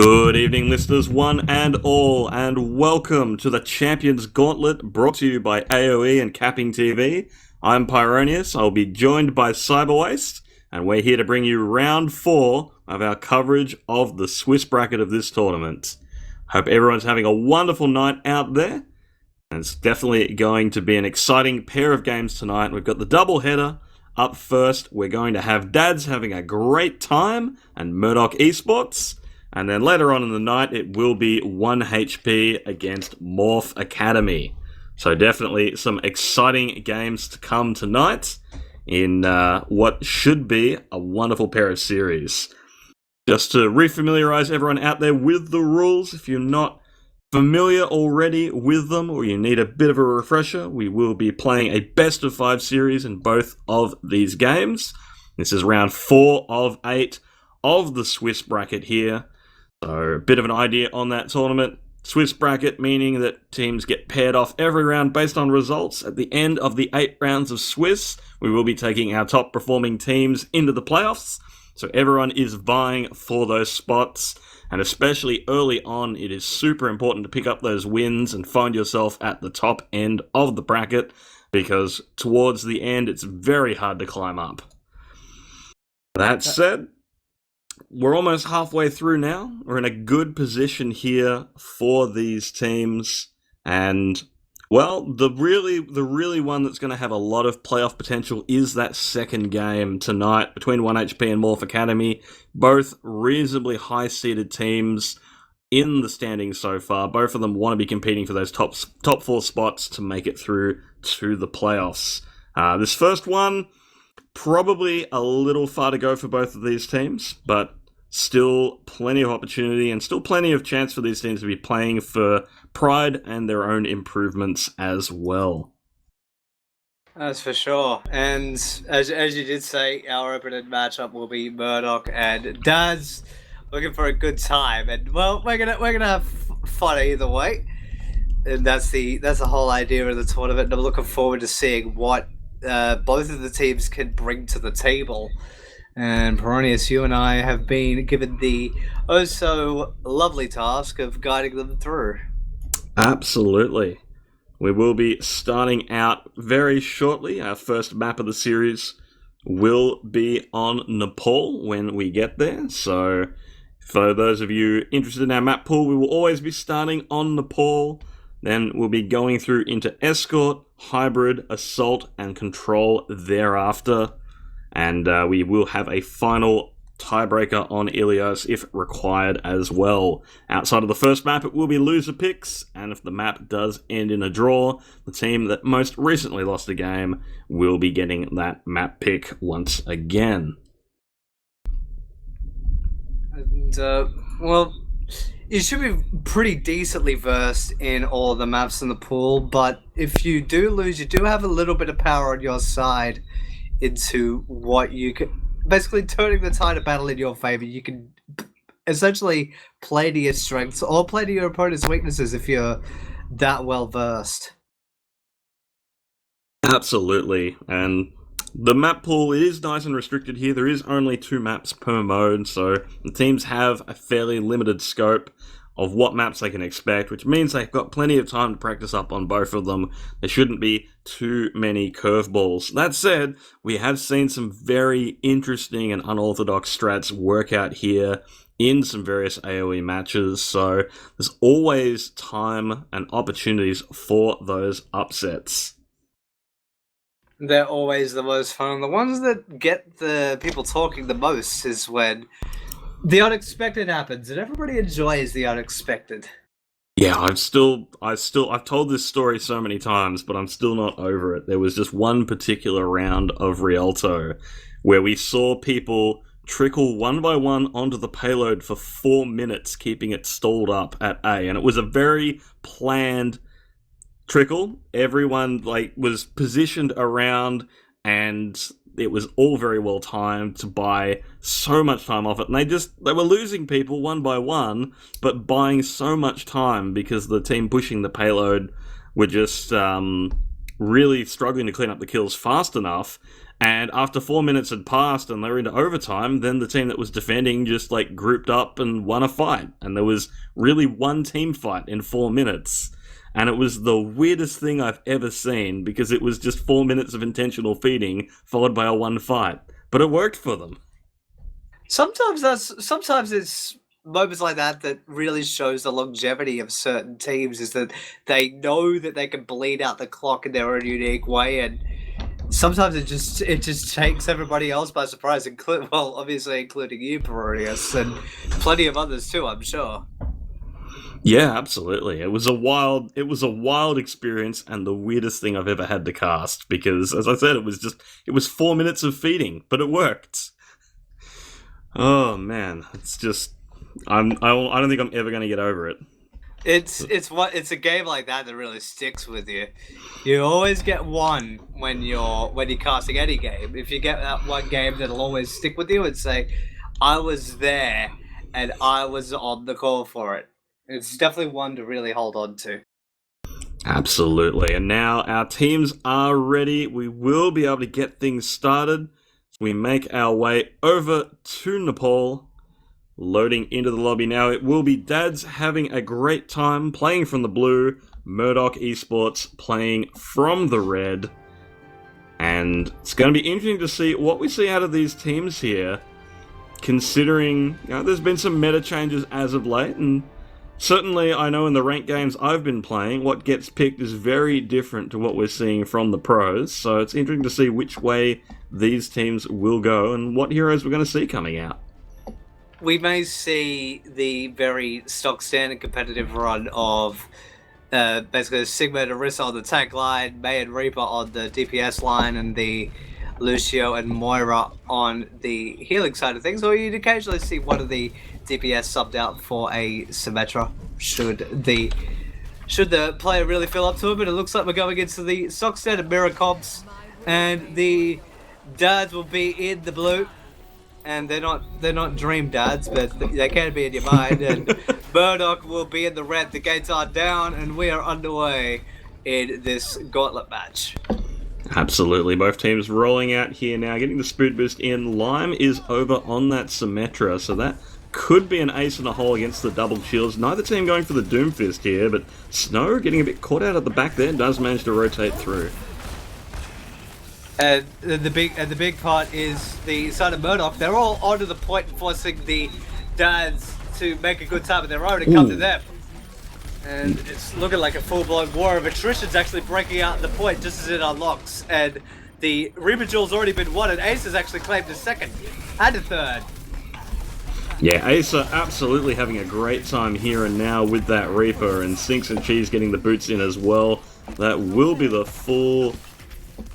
Good evening, listeners, one and all, and welcome to the Champions Gauntlet, brought to you by AOE and CappingTV. I'm Pyronius. I'll be joined by Cyberwaste, and we're here to bring you round 4 of our coverage of the Swiss bracket of this tournament. Hope everyone's having a wonderful night out there, and it's definitely going to be an exciting pair of games tonight. We've got the double header. Up first, we're going to have Dads having a great time and Murdoch Esports. And then later on in the night, it will be 1HP against Morph Academy. So definitely some exciting games to come tonight in what should be a wonderful pair of series. Just to refamiliarize everyone out there with the rules, if you're not familiar already with them or you need a bit of a refresher, we will be playing a best of 5 series in both of these games. This is round 4 of 8 of the Swiss bracket here. So a bit of an idea on that tournament. Swiss bracket meaning that teams get paired off every round based on results. At the end of the 8 rounds of Swiss, we will be taking our top performing teams into the playoffs. So everyone is vying for those spots. And especially early on, it is super important to pick up those wins and find yourself at the top end of the bracket, because towards the end, it's very hard to climb up. That said, we're almost halfway through now. We're in a good position here for these teams. And, well, the really one that's going to have a lot of playoff potential is that second game tonight between 1HP and Morph Academy. Both reasonably high-seeded teams in the standings so far. Both of them want to be competing for those top 4 spots to make it through to the playoffs. This first one, probably a little far to go for both of these teams, but still plenty of opportunity and still plenty of chance for these teams to be playing for pride and their own improvements as well. That's for sure. And as you did say, our opening matchup will be Murdoch and Dad's looking for a good time. And well, we're gonna have fun either way. And that's the whole idea of the tournament. And I'm looking forward to seeing what both of the teams can bring to the table. And Peronius, you and I have been given the so lovely task of guiding them through. Absolutely. We will be starting out very shortly. Our first map of the series will be on Nepal when we get there. So for those of you interested in our map pool, we will always be starting on Nepal. Then we'll be going through into Escort, Hybrid, Assault, and Control thereafter. And we will have a final tiebreaker on Ilios if required as well. Outside of the first map, it will be loser picks, and if the map does end in a draw, the team that most recently lost a game will be getting that map pick once again. And, well, you should be pretty decently versed in all the maps in the pool, but if you do lose, you do have a little bit of power on your side into what you can, basically turning the tide of battle in your favor. You can essentially play to your strengths or play to your opponent's weaknesses if you're that well versed. Absolutely. And the map pool, it is nice and restricted here. There is only 2 maps per mode, so the teams have a fairly limited scope of what maps they can expect, which means they've got plenty of time to practice up on both of them. There shouldn't be too many curveballs. That said, we have seen some very interesting and unorthodox strats work out here in some various AOE matches, so there's always time and opportunities for those upsets. They're always the most fun. The ones that get the people talking the most is when the unexpected happens, and everybody enjoys the unexpected. Yeah, I've told this story so many times, but I'm still not over it. There was just one particular round of Rialto where we saw people trickle one by one onto the payload for 4 minutes, keeping it stalled up at A, and it was a very planned trickle. Everyone was positioned around, and it was all very well timed to buy so much time off it. And they were losing people one by one, but buying so much time because the team pushing the payload were just really struggling to clean up the kills fast enough. And after 4 minutes had passed and they were into overtime, then the team that was defending just like grouped up and won a fight. And there was really one team fight in 4 minutes. And it was the weirdest thing I've ever seen because it was just 4 minutes of intentional feeding followed by a one fight. But it worked for them. Sometimes it's moments like that that really shows the longevity of certain teams, is that they know that they can bleed out the clock in their own unique way, and sometimes it just takes everybody else by surprise, obviously including you, Peronius, and plenty of others too, I'm sure. Yeah, absolutely. It was a wild experience and the weirdest thing I've ever had to cast because, as I said, it was 4 minutes of feeding, but it worked. Oh man, it's just I don't think I'm ever going to get over it. It's a game like that really sticks with you. You always get one when you're casting any game. If you get that one game that'll always stick with you and say, I was there and I was on the call for it. It's definitely one to really hold on to. Absolutely. And now our teams are ready. We will be able to get things started. We make our way over to Nepal, loading into the lobby now. It will be Dads having a great time playing from the blue, Murdoch Esports playing from the red. And it's going to be interesting to see what we see out of these teams here, considering there's been some meta changes as of late, and certainly I know in the ranked games I've been playing, what gets picked is very different to what we're seeing from the pros, so it's interesting to see which way these teams will go and what heroes we're going to see coming out. We may see the very stock standard competitive run of basically Sigma and Orisa on the tank line, May and Reaper on the DPS line, and the Lucio and Moira on the healing side of things, or you'd occasionally see one of the DPS subbed out for a Symmetra should the player really feel up to it. But it looks like we're going into the stock standard mirror comps, and the Dads will be in the blue. And they're not dream dads, but they can be in your mind. And Murdoch will be in the red. The gates are down, and we are underway in this Gauntlet match. Absolutely. Both teams rolling out here now, getting the Spirit Boost in. Lime is over on that Symmetra, so that could be an ace in a hole against the double shields. Neither team going for the Doomfist here, but Snow getting a bit caught out at the back there, does manage to rotate through. And the big part is the side of Murdoch. They're all onto the point, forcing the Dads to make a good time of their own and come to them. And it's looking like a full-blown war of attrition's actually breaking out the point just as it unlocks. And the Reaper Jewel's already been won, and Ace has actually claimed a second and a third. Yeah, Ace are absolutely having a great time here and now with that Reaper, and Sinks and Cheese getting the boots in as well. That will be the full...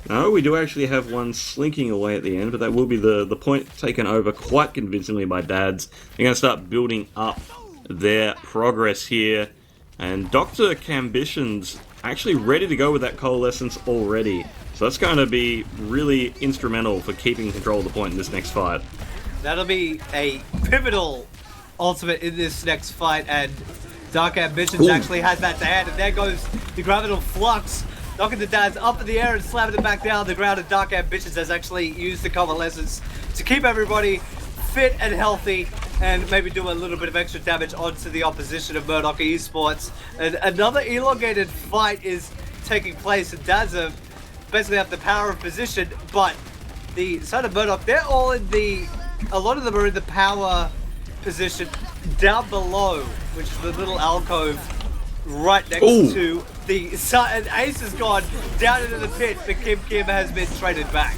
No, we do actually have one slinking away at the end, but that will be the point taken over quite convincingly by Dads. They're going to start building up their progress here. And Dr. Cambition's actually ready to go with that Coalescence already. So that's going to be really instrumental for keeping control of the point in this next fight. That'll be a pivotal ultimate in this next fight, and Dark Ambitions actually has that to hand, and there goes the Gravital Flux, knocking the Dads up in the air and slamming it back down on the ground, and Dark Ambitions has actually used the Coalescence to keep everybody fit and healthy, and maybe do a little bit of extra damage onto the opposition of Murdoch Esports. And another elongated fight is taking place, and Dads are basically have the power of position, but the side of Murdoch, they're all in the... A lot of them are in the power position down below, which is the little alcove right next to the sun. And Ace has gone down into the pit, but Kim has been traded back.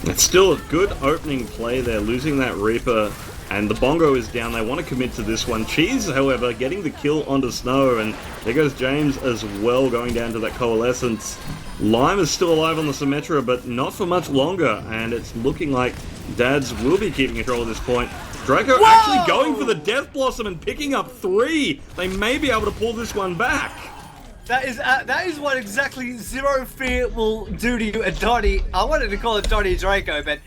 It's still a good opening play there, losing that Reaper, and the Bongo is down. They want to commit to this one. Cheese, however, getting the kill onto Snow, and there goes James as well, going down to that Coalescence. Lime is still alive on the Symmetra, but not for much longer, and it's looking like Dads will be keeping control at this point. Draco actually going for the Death Blossom and picking up 3. They may be able to pull this one back. That is what exactly Zero Fear will do to you. And Donnie, I wanted to call it Donnie Draco, but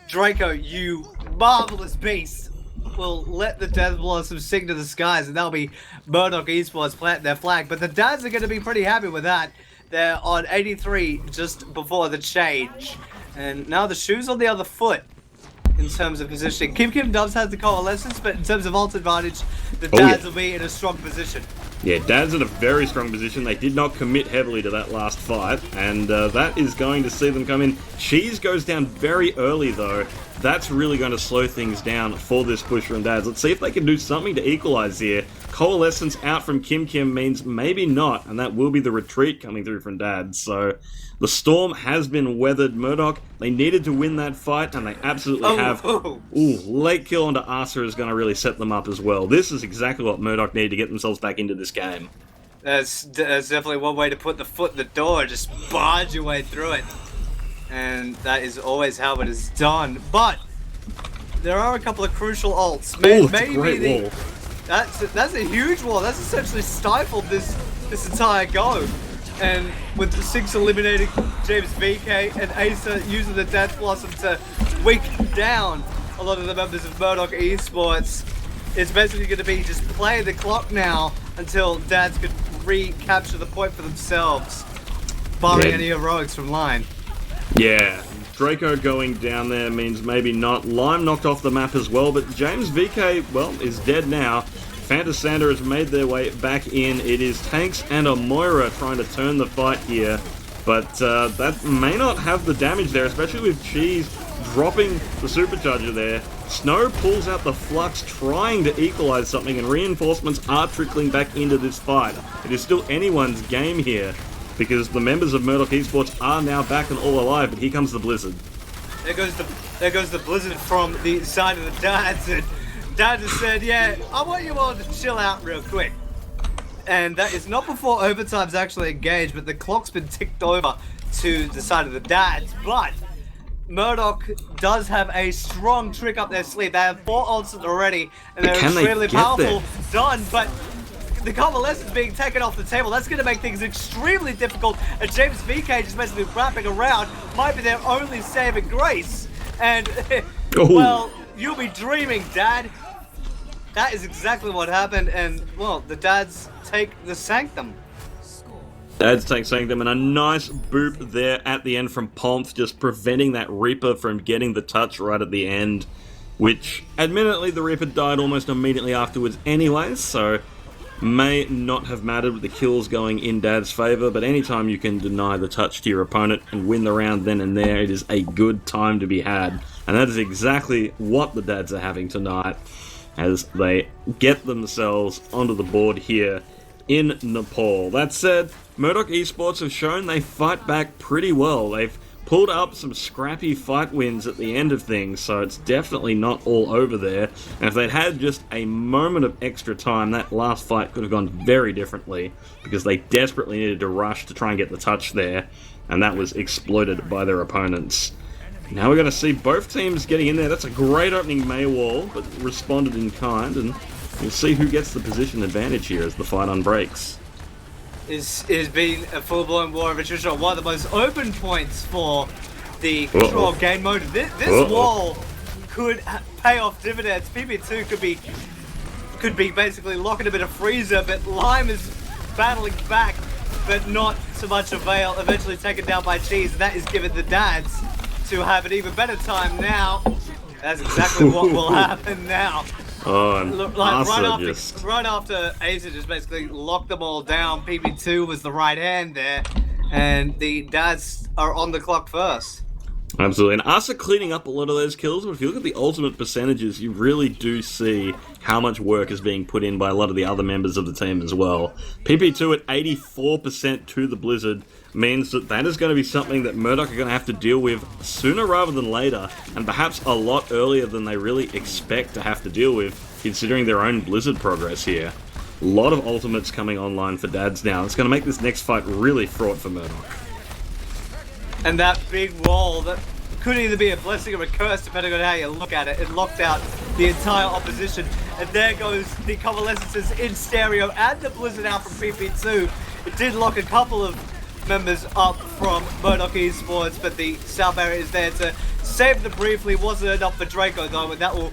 Draco, you marvelous beast, will let the Death Blossom sing to the skies, and that'll be Murdoch Esports planting their flag. But the Dads are going to be pretty happy with that. They're on 83 just before the change. And now the shoe's on the other foot in terms of positioning. Kim does have the coalescence, but in terms of ult advantage, the Dads will be in a strong position. Yeah, Dad's in a very strong position. They did not commit heavily to that last fight, and that is going to see them come in. Cheese goes down very early, though. That's really going to slow things down for this push from Dads. Let's see if they can do something to equalize here. Coalescence out from Kim means maybe not, and that will be the retreat coming through from Dads. So the storm has been weathered. Murdoch, they needed to win that fight, and they absolutely have. Ooh, late kill onto Asa is going to really set them up as well. This is exactly what Murdoch need to get themselves back into this game. That's definitely one way to put the foot in the door, just barge your way through it. And that is always how it is done. But there are a couple of crucial ults. Maybe wall. That's a huge wall. That's essentially stifled this entire go. And with the 6 eliminating James VK and Asa using the Dance Blossom to weaken down a lot of the members of Murdoch Esports, it's basically going to be just playing the clock now until Dads could recapture the point for themselves, barring any heroics from line. Yeah, Draco going down there means maybe not. Lime knocked off the map as well, but James VK, well, is dead now. Fantasander has made their way back in. It is Tanks and a Moira trying to turn the fight here, but that may not have the damage there, especially with Cheese dropping the supercharger there. Snow pulls out the Flux, trying to equalize something, and reinforcements are trickling back into this fight. It is still anyone's game here, because the members of Murdoch Esports are now back and all alive, but here comes the Blizzard. There goes the Blizzard from the side of the Dads, and Dad has said, yeah, I want you all to chill out real quick. And that is not before overtime's actually engaged, but the clock's been ticked over to the side of the Dads. But Murdoch does have a strong trick up their sleeve. They have 4 ults already, and they're extremely powerful. Done, but the convalescence being taken off the table, that's going to make things extremely difficult. And James VK just basically wrapping around might be their only saving grace. And, well, you'll be dreaming, Dad. That is exactly what happened, and, well, the Dads take the Sanctum. Dads take Sanctum, and a nice boop there at the end from Pomp, just preventing that Reaper from getting the touch right at the end, which, admittedly, the Reaper died almost immediately afterwards anyway, so may not have mattered with the kills going in Dad's favour, but anytime you can deny the touch to your opponent and win the round then and there, it is a good time to be had. And that is exactly what the Dads are having tonight, as they get themselves onto the board here in Nepal. That said, Murdoch Esports have shown they fight back pretty well. They've pulled up some scrappy fight wins at the end of things, so it's definitely not all over there. And if they'd had just a moment of extra time, that last fight could have gone very differently, because they desperately needed to rush to try and get the touch there, and that was exploited by their opponents. Now we're going to see both teams getting in there. That's a great opening May wall, but responded in kind, and we'll see who gets the position advantage here as the fight unbreaks. It's been a full-blown war of attrition. One of the most open points for the control game mode. This wall could pay off dividends. PP2 could be basically locking a bit of freezer, but Lime is battling back, but not so much avail. Eventually taken down by Cheese, and that is given the Dads to have an even better time now. That's exactly what will happen now. Right after Asa just basically locked them all down, PP2 was the right hand there, and the Dads are on the clock first. Absolutely, and Asa cleaning up a lot of those kills, but if you look at the ultimate percentages, you really do see how much work is being put in by a lot of the other members of the team as well. PP2 at 84% to the Blizzard means that is going to be something that Murdoch are going to have to deal with sooner rather than later, and perhaps a lot earlier than they really expect to have to deal with, considering their own Blizzard progress here. A lot of ultimates coming online for Dads now. It's going to make this next fight really fraught for Murdoch. And that big wall that could either be a blessing or a curse depending on how you look at it. It locked out the entire opposition. And there goes the convalescences in stereo and the Blizzard out from PP2. It did lock a couple of members up from Murdoch Esports, but the South area is there to save them briefly. Wasn't enough for Draco though, and that will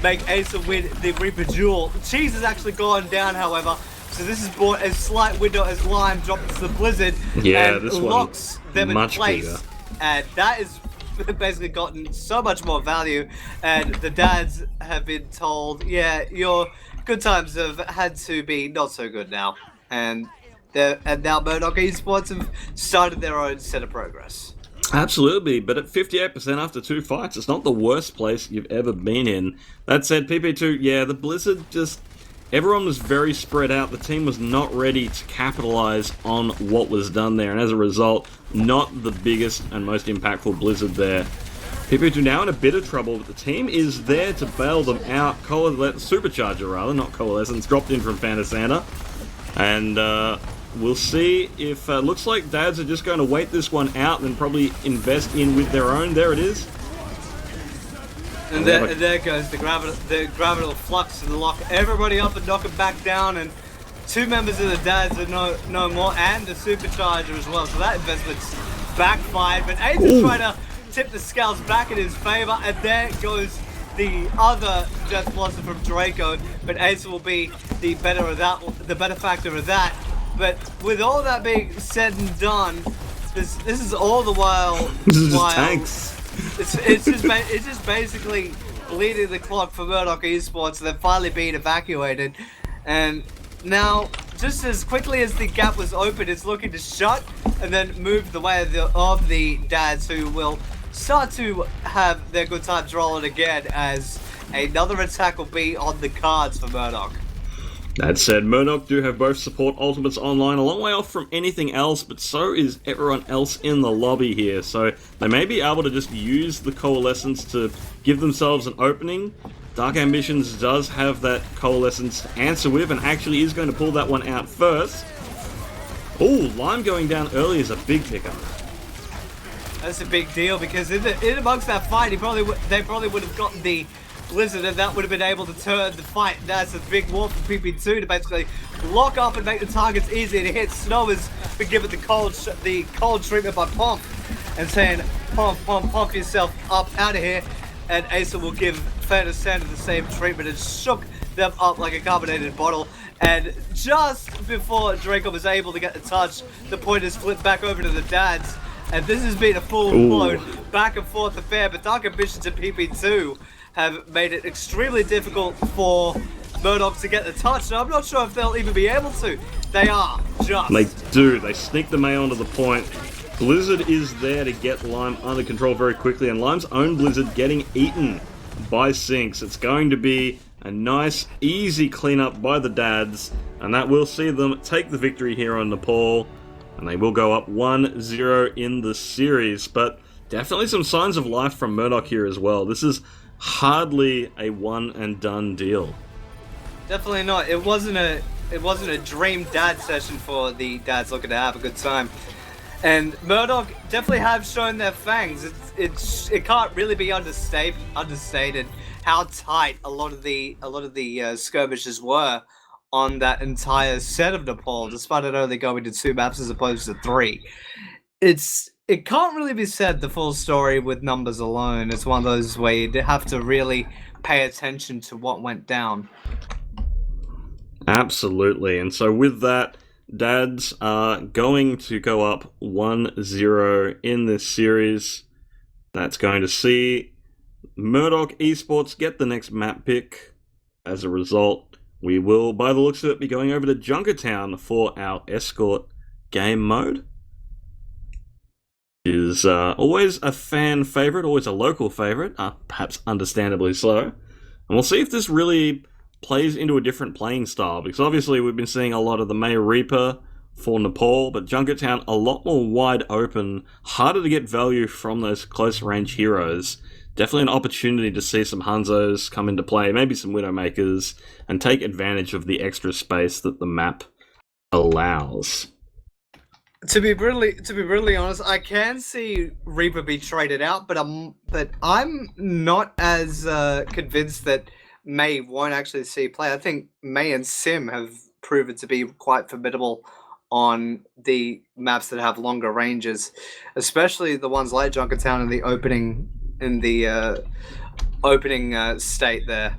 make Asa win the Reaper duel. Cheese has actually gone down, however, so this has brought a slight window as Lime drops the Blizzard and this locks them in place. Bigger. And that is basically gotten so much more value, and the dads have been told, yeah, your good times have had to be not so good now, and now Murdoch Esports have started their own set of progress. Absolutely, but at 58% after 2 fights, it's not the worst place you've ever been in. That said, PP2, yeah, the Blizzard just... Everyone was very spread out. The team was not ready to capitalize on what was done there, and as a result, not the biggest and most impactful Blizzard there. PP2 now in a bit of trouble, but the team is there to bail them out. Supercharger, rather, not Coalescence, dropped in from Fantasanta. And we'll see if... looks like dads are just going to wait this one out and probably invest in with their own. There it is. And there goes the gravital flux and lock everybody up and knock them back down, and 2 members of the dads are no more, and the supercharger as well. So that investment's backfired, but Ace is trying to tip the scales back in his favor, and there goes the other Death Blossom from Draco, but Ace will be the better factor of that. But with all that being said and done, this is all the while tanks. It's just basically bleeding the clock for Murdoch Esports, and then finally being evacuated. And now, just as quickly as the gap was open, it's looking to shut and then move the way of the dads, who will start to have their good times rolling again, as another attack will be on the cards for Murdoch. That said, Murdoch do have both support ultimates online, a long way off from anything else, but so is everyone else in the lobby here, so they may be able to just use the Coalescence to give themselves an opening. Dark Ambitions does have that Coalescence to answer with, and actually is going to pull that one out first. Ooh, Lime going down early is a big pickup. That's a big deal, because in amongst that fight, they probably would have gotten the Blizzard, and that would have been able to turn the fight. That's a big war for PP2 to basically lock up and make the targets easy to hit. Snow has been given the cold treatment by Pomp, and saying, Pomp yourself up out of here. And Asa will give Fantasanta the same treatment and shook them up like a carbonated bottle. And just before Draco was able to get the touch, the point is flipped back over to the dads. And this has been a full-blown back and forth affair, but Dark Ambitions and PP2 have made it extremely difficult for Murdoch to get the touch, and I'm not sure if they'll even be able to. They are just. They do. They sneak the May onto the point. Blizzard is there to get Lime under control very quickly, and Lime's own Blizzard getting eaten by Sinks. It's going to be a nice, easy cleanup by the dads, and that will see them take the victory here on Nepal, and they will go up 1-0 in the series. But definitely some signs of life from Murdoch here as well. This is hardly a one and done deal. Definitely not. It wasn't a dream dad session for the dads looking to have a good time. And Murdoch definitely have shown their fangs. It can't really be understated how tight a lot of the skirmishes were on that entire set of Nepal, despite it only going to 2 maps as opposed to 3. It can't really be said the full story with numbers alone. It's one of those where you have to really pay attention to what went down. Absolutely. And so with that, dads are going to go up 1-0 in this series. That's going to see Murdoch Esports get the next map pick. As a result, we will, by the looks of it, be going over to Junkertown for our escort game mode. Is always a fan favorite, always a local favorite, perhaps understandably so. And we'll see if this really plays into a different playing style, because obviously we've been seeing a lot of the May Reaper for Nepal, but Junkertown a lot more wide open, harder to get value from those close range heroes. Definitely an opportunity to see some Hanzos come into play, maybe some Widowmakers, and take advantage of the extra space that the map allows. To be brutally honest, I can see Reaper be traded out, but I'm not as convinced that May won't actually see play. I think May and Sim have proven to be quite formidable on the maps that have longer ranges, especially the ones like Junkertown in the opening state there.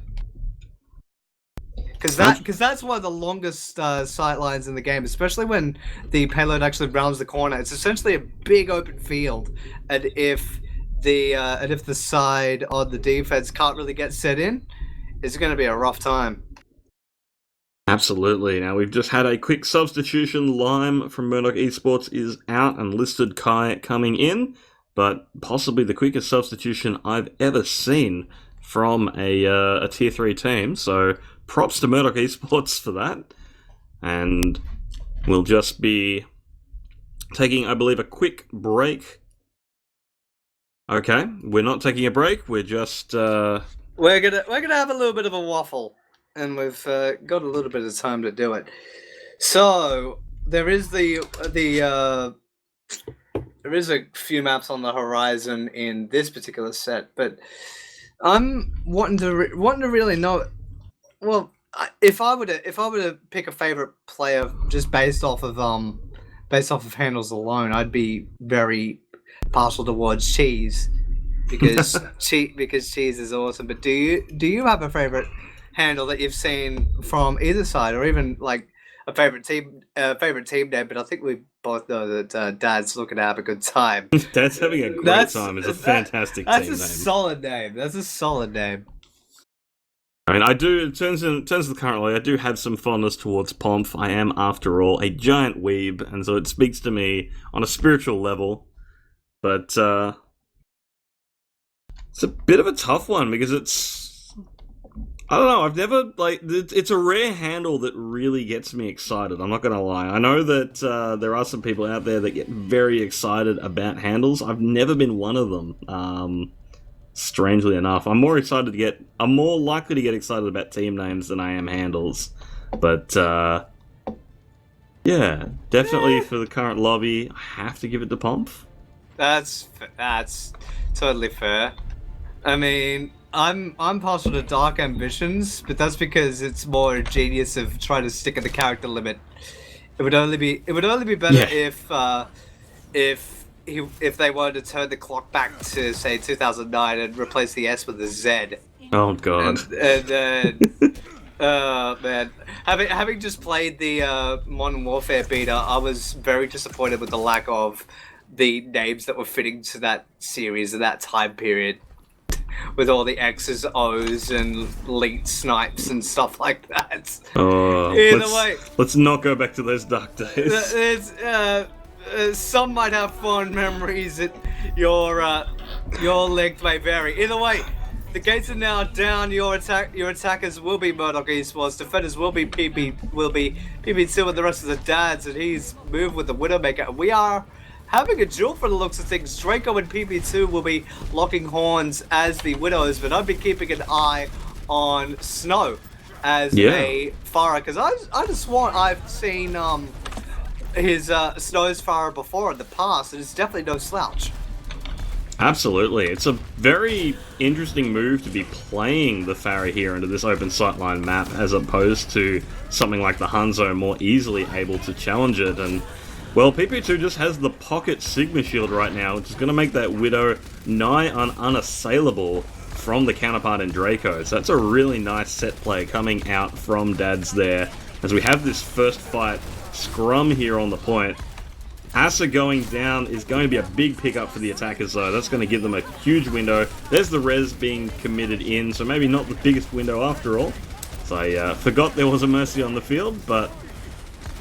Because that's one of the longest sight lines in the game, especially when the payload actually rounds the corner. It's essentially a big open field, and if if the side on the defense can't really get set in, it's going to be a rough time. Absolutely. Now, we've just had a quick substitution. Lime from Murdoch Esports is out and listed Kai coming in, but possibly the quickest substitution I've ever seen from a Tier 3 team. So props to Murdoch Esports for that. And we'll just be taking, I believe, a quick break. Okay, we're not taking a break. We're just... We're gonna have a little bit of a waffle. And we've got a little bit of time to do it. So there is there is a few maps on the horizon in this particular set, but I'm wanting to really know. Well, if I were to pick a favorite player just based off of handles alone, I'd be very partial towards Cheese because Cheese is awesome. But do you have a favorite handle that you've seen from either side, or even like a favorite team name? But I think we both know that Dad's looking to have a good time. Dad's having a great time. It's a fantastic team name. That's a solid name. That's a solid name. I mean, I do, in terms of the current league, I do have some fondness towards Pomf. I am, after all, a giant weeb, and so it speaks to me on a spiritual level. But it's a bit of a tough one because it's... I don't know, I've never, it's a rare handle that really gets me excited, I'm not going to lie. I know that there are some people out there that get very excited about handles. I've never been one of them, strangely enough. I'm more likely to get excited about team names than I am handles. But, yeah, definitely for the current lobby, I have to give it to Pomf. That's totally fair. I mean... I'm partial to Dark Ambitions, but that's because it's more genius of trying to stick at the character limit. It would only be better if they wanted to turn the clock back to say 2009 and replace the S with a Z. Oh god. Man, having just played the Modern Warfare beta, I was very disappointed with the lack of the names that were fitting to that series and that time period. With all the X's, O's, and linked snipes and stuff like that. Oh, let's not go back to those dark days. Some might have fond memories. Your length may vary. Either way, the gates are now down. Your attackers will be Murdoch Esports. Defenders will be PP2 and the rest of the dads, and he's moved with the Widowmaker. We are having a duel for the looks of things. Draco and PP2 will be locking horns as the Widows, but I'd be keeping an eye on Snow as a Farah, because I just sworn I've seen his Snow's Farah before in the past, and it's definitely no slouch. Absolutely. It's a very interesting move to be playing the Farah here into this open sightline map, as opposed to something like the Hanzo, more easily able to challenge it. And well, PP2 just has the pocket Sigma shield right now, which is going to make that Widow nigh unassailable from the counterpart in Draco. So that's a really nice set play coming out from Dads there, as we have this first fight scrum here on the point. Asa going down is going to be a big pickup for the attackers though. That's going to give them a huge window. There's the res being committed in, so maybe not the biggest window after all. So I forgot there was a Mercy on the field, but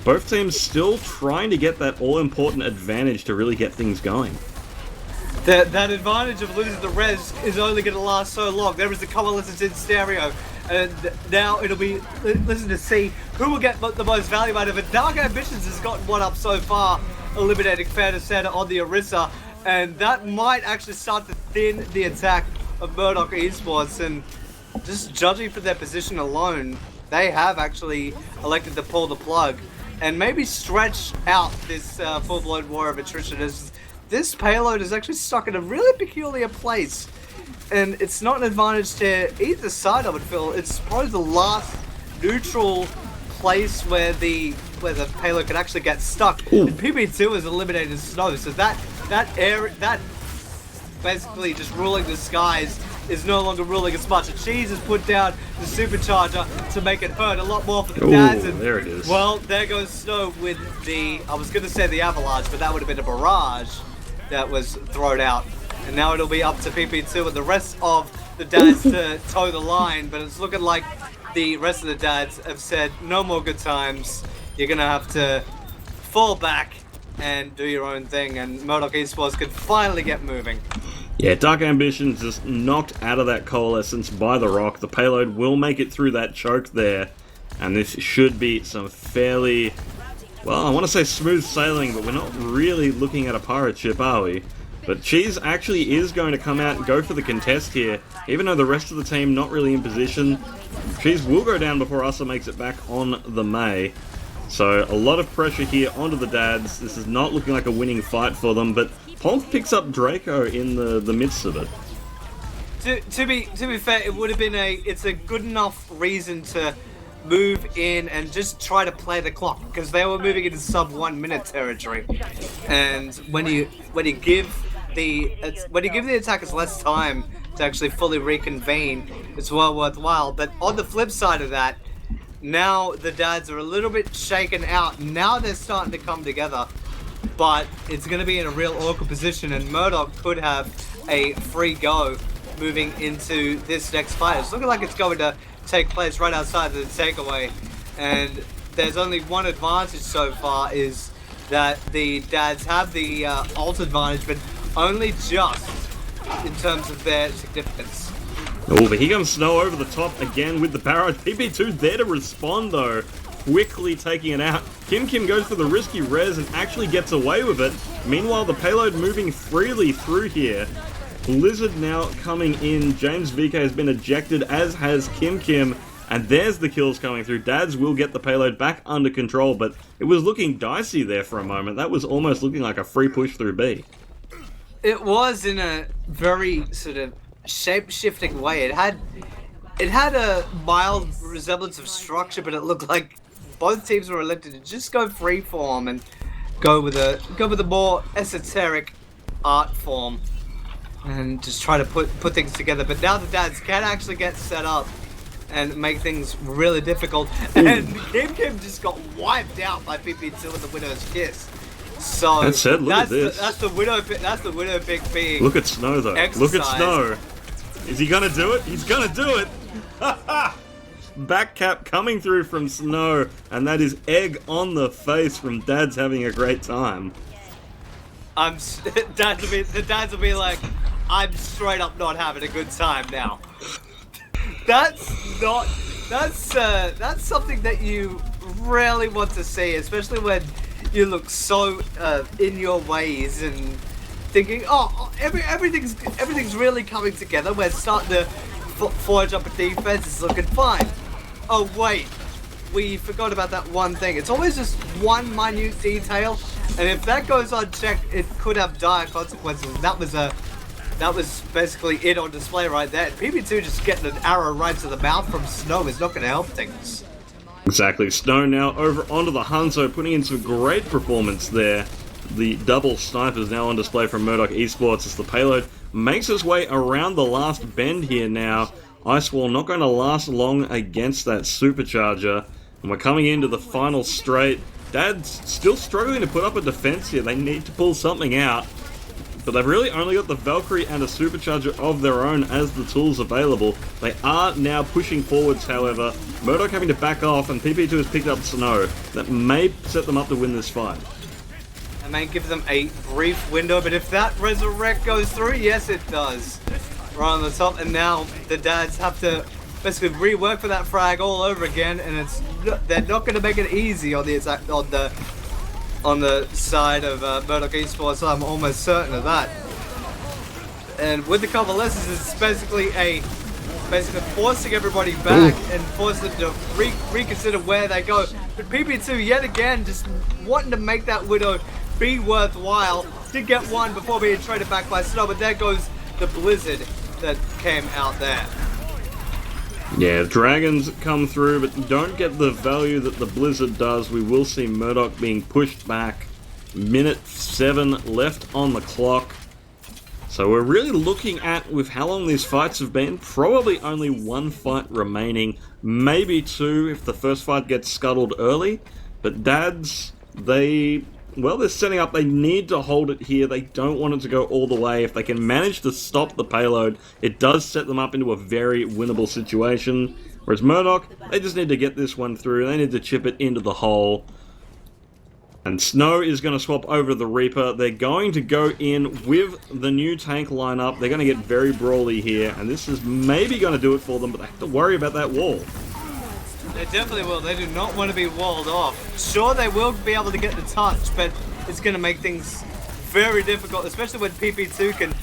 both teams still trying to get that all-important advantage to really get things going. That advantage of losing the res is only going to last so long. There is the coalescence in stereo, and now it'll be listen to see who will get the most value out of it. Dark Ambitions has gotten one up so far, eliminating Fair Center on the Orisa, and that might actually start to thin the attack of Murdoch Esports. And just judging from their position alone, they have actually elected to pull the plug and maybe stretch out this full-blown war of attrition, as this payload is actually stuck in a really peculiar place. And it's not an advantage to either side, I would feel. It's probably the last neutral place where the payload can actually get stuck. Ooh. And PB2 has eliminated Snow, so that area, that basically just ruling the skies, is no longer ruling as much. And Cheese has put down the supercharger to make it hurt a lot more for the dads. And there it is. Well, there goes Snow with the, I was going to say the avalanche, but that would have been a barrage that was thrown out. And now it'll be up to PP2 and the rest of the dads to toe the line, but it's looking like the rest of the dads have said no more good times. You're gonna have to fall back and do your own thing, and Murdoch Esports could finally get moving. Yeah, Dark Ambitions just knocked out of that coalescence by the rock. The payload will make it through that choke there, and this should be some fairly, well, I want to say smooth sailing, but we're not really looking at a pirate ship, are we? But Cheese actually is going to come out and go for the contest here, even though the rest of the team not really in position. Cheese will go down before Asa makes it back on the May. So a lot of pressure here onto the dads. This is not looking like a winning fight for them, but Ponth picks up Draco in the midst of it. To be fair, it would have been it's a good enough reason to move in and just try to play the clock, because they were moving into sub 1 minute territory, and when you give the attackers less time to actually fully reconvene, it's well worthwhile. But on the flip side of that, now the dads are a little bit shaken out. Now they're starting to come together, but it's going to be in a real awkward position, and Murdoch could have a free go moving into this next fight. It's looking like it's going to take place right outside of the takeaway, and there's only one advantage so far, is that the dads have the ult advantage, but only just in terms of their significance. Oh, but here comes Snow over the top again with the barrage. PP2 there to respond though, quickly taking it out. Kim goes for the risky res and actually gets away with it. Meanwhile, the payload moving freely through here. Blizzard now coming in. James VK has been ejected, as has Kim, and there's the kills coming through. Dads will get the payload back under control, but it was looking dicey there for a moment. That was almost looking like a free push through B. It was in a very sort of shape-shifting way. It had a mild resemblance of structure, but it looked like both teams were elected to just go freeform and go with a more esoteric art form and just try to put things together. But now the dads can actually get set up and make things really difficult. And Kim just got wiped out by PP2 with the Widow's Kiss. So that said, look at this. That's the Widow pick being. Look at Snow though. Exercised. Look at Snow. Is he gonna do it? He's gonna do it. Back cap coming through from Snow, and that is egg on the face from dads having a great time. The dads will be like, I'm straight up not having a good time now. That's something that you rarely want to see, especially when you look so in your ways and thinking, oh, everything's really coming together. We're starting to forge up a defense. It's looking fine. Oh wait, we forgot about that one thing. It's always just one minute detail, and if that goes unchecked, it could have dire consequences. That was basically it on display right there. PP2 just getting an arrow right to the mouth from Snow is not going to help things. Exactly. Snow now over onto the Hanzo, putting in some great performance there. The double snipers now on display from Murdoch Esports as the payload makes its way around the last bend here now. Ice Wall not going to last long against that supercharger. And we're coming into the final straight. Dad's still struggling to put up a defense here. They need to pull something out. But they've really only got the Valkyrie and a supercharger of their own as the tools available. They are now pushing forwards, however. Murdoch having to back off, and PP2 has picked up Snow. That may set them up to win this fight. I may give them a brief window, but if that resurrect goes through, yes it does. Right on the top, and now the dads have to basically rework for that frag all over again, and they're not going to make it easy on the side of Murdoch Esports. I'm almost certain of that. And with the couple lessons, it's basically forcing everybody back and forcing them to reconsider where they go. But PP2 yet again just wanting to make that Widow be worthwhile. Did get one before being traded back by Snow, but there goes the Blizzard that came out there. Yeah, dragons come through, but don't get the value that the Blizzard does. We will see Murdoch being pushed back. Minute 7 left on the clock. So we're really looking at, with how long these fights have been, probably only one fight remaining. Maybe two if the first fight gets scuttled early. But dads, they well, they're setting up. They need to hold it here. They don't want it to go all the way. If they can manage to stop the payload, it does set them up into a very winnable situation. Whereas Murdoch, they just need to get this one through. They need to chip it into the hole. And Snow is going to swap over the Reaper. They're going to go in with the new tank lineup. They're going to get very brawly here. And this is maybe going to do it for them, but they have to worry about that wall. They definitely will. They do not want to be walled off. Sure, they will be able to get the touch, but it's going to make things very difficult, especially when PP2 can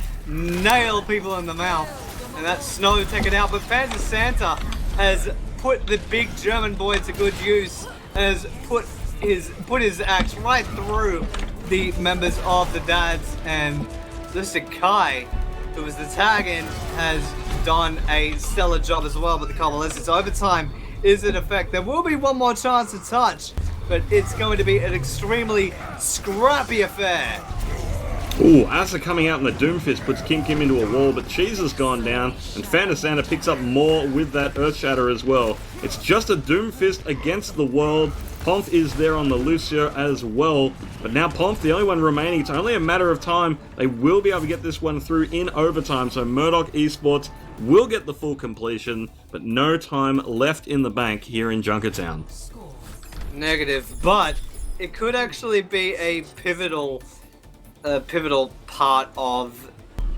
nail people in the mouth. And that's Snow taken out. But Panzer Santa has put the big German boy to good use and has put his axe right through the members of the Dads, and Mr. Kai, who was the tag-in, has done a stellar job as well with the Convalescence. Overtime is in effect. There will be one more chance to touch, but it's going to be an extremely scrappy affair. Ooh, Asa coming out in the Doomfist puts Kim Kim into a wall, but Cheese has gone down, and Fantasanta picks up more with that Earthshatter as well. It's just a Doomfist against the world. Pomf is there on the Lucio as well, but now Pomf, the only one remaining. It's only a matter of time. They will be able to get this one through in overtime, so Murdoch Esports will get the full completion, but no time left in the bank here in Junkertown. Negative, but it could actually be a pivotal part of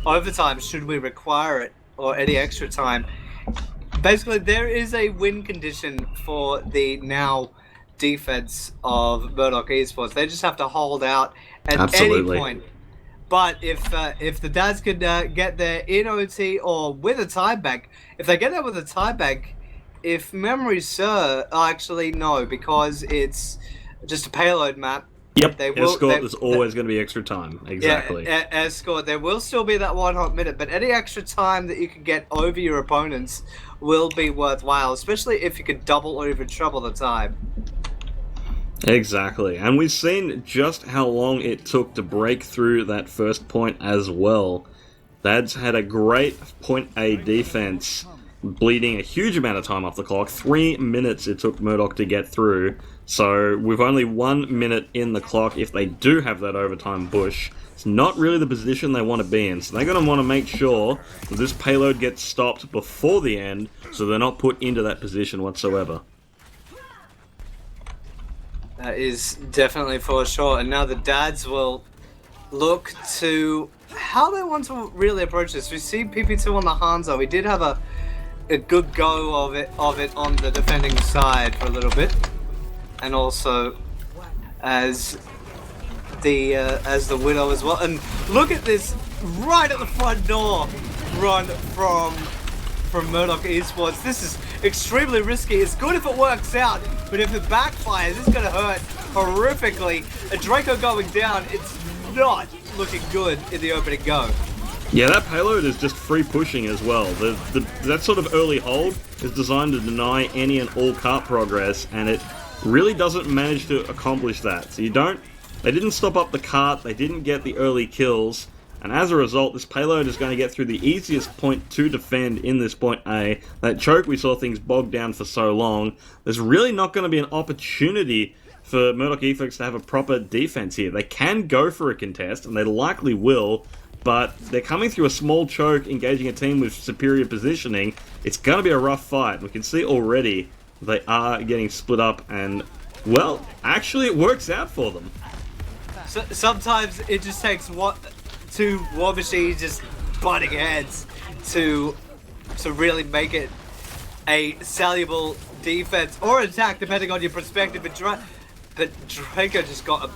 overtime should we require it, or any extra time. Basically, there is a win condition for the now defense of Murdoch Esports. They just have to hold out at any point. But if the Dads could get there in OT or with a tieback, if they get there with a tieback, if memory serves, actually no, because it's just a payload map. Yep, Escort is always going to be extra time. Exactly. Yeah, Escort. There will still be that 1 hot minute, but any extra time that you can get over your opponents will be worthwhile, especially if you could double or even treble the time. Exactly, and we've seen just how long it took to break through that first point as well. Dads had a great point A defense, bleeding a huge amount of time off the clock. 3 minutes it took Murdoch to get through. So with only 1 minute in the clock, if they do have that overtime push, it's not really the position they want to be in. So they're going to want to make sure that this payload gets stopped before the end, so they're not put into that position whatsoever. That is definitely for sure. And now the Dads will look to how they want to really approach this. We see PP2 on the Hanzo. We did have a good go of it on the defending side for a little bit. And also as the Widow as well. And look at this right at the front door run from Murdoch Esports. This is extremely risky. It's good if it works out, but if it backfires, it's going to hurt horrifically. A Draco going down, it's not looking good in the opening go. Yeah, that payload is just free pushing as well. That sort of early hold is designed to deny any and all cart progress, and it really doesn't manage to accomplish that. So they didn't stop up the cart, they didn't get the early kills, and as a result, this payload is going to get through the easiest point to defend in this point A. That choke, we saw things bogged down for so long. There's really not going to be an opportunity for Murdoch Esports to have a proper defense here. They can go for a contest, and they likely will, but they're coming through a small choke, engaging a team with superior positioning. It's going to be a rough fight. We can see already they are getting split up, and, well, actually it works out for them. So, sometimes it just takes two War Machines just butting heads to really make it a saleable defense or attack, depending on your perspective. But Draco just got an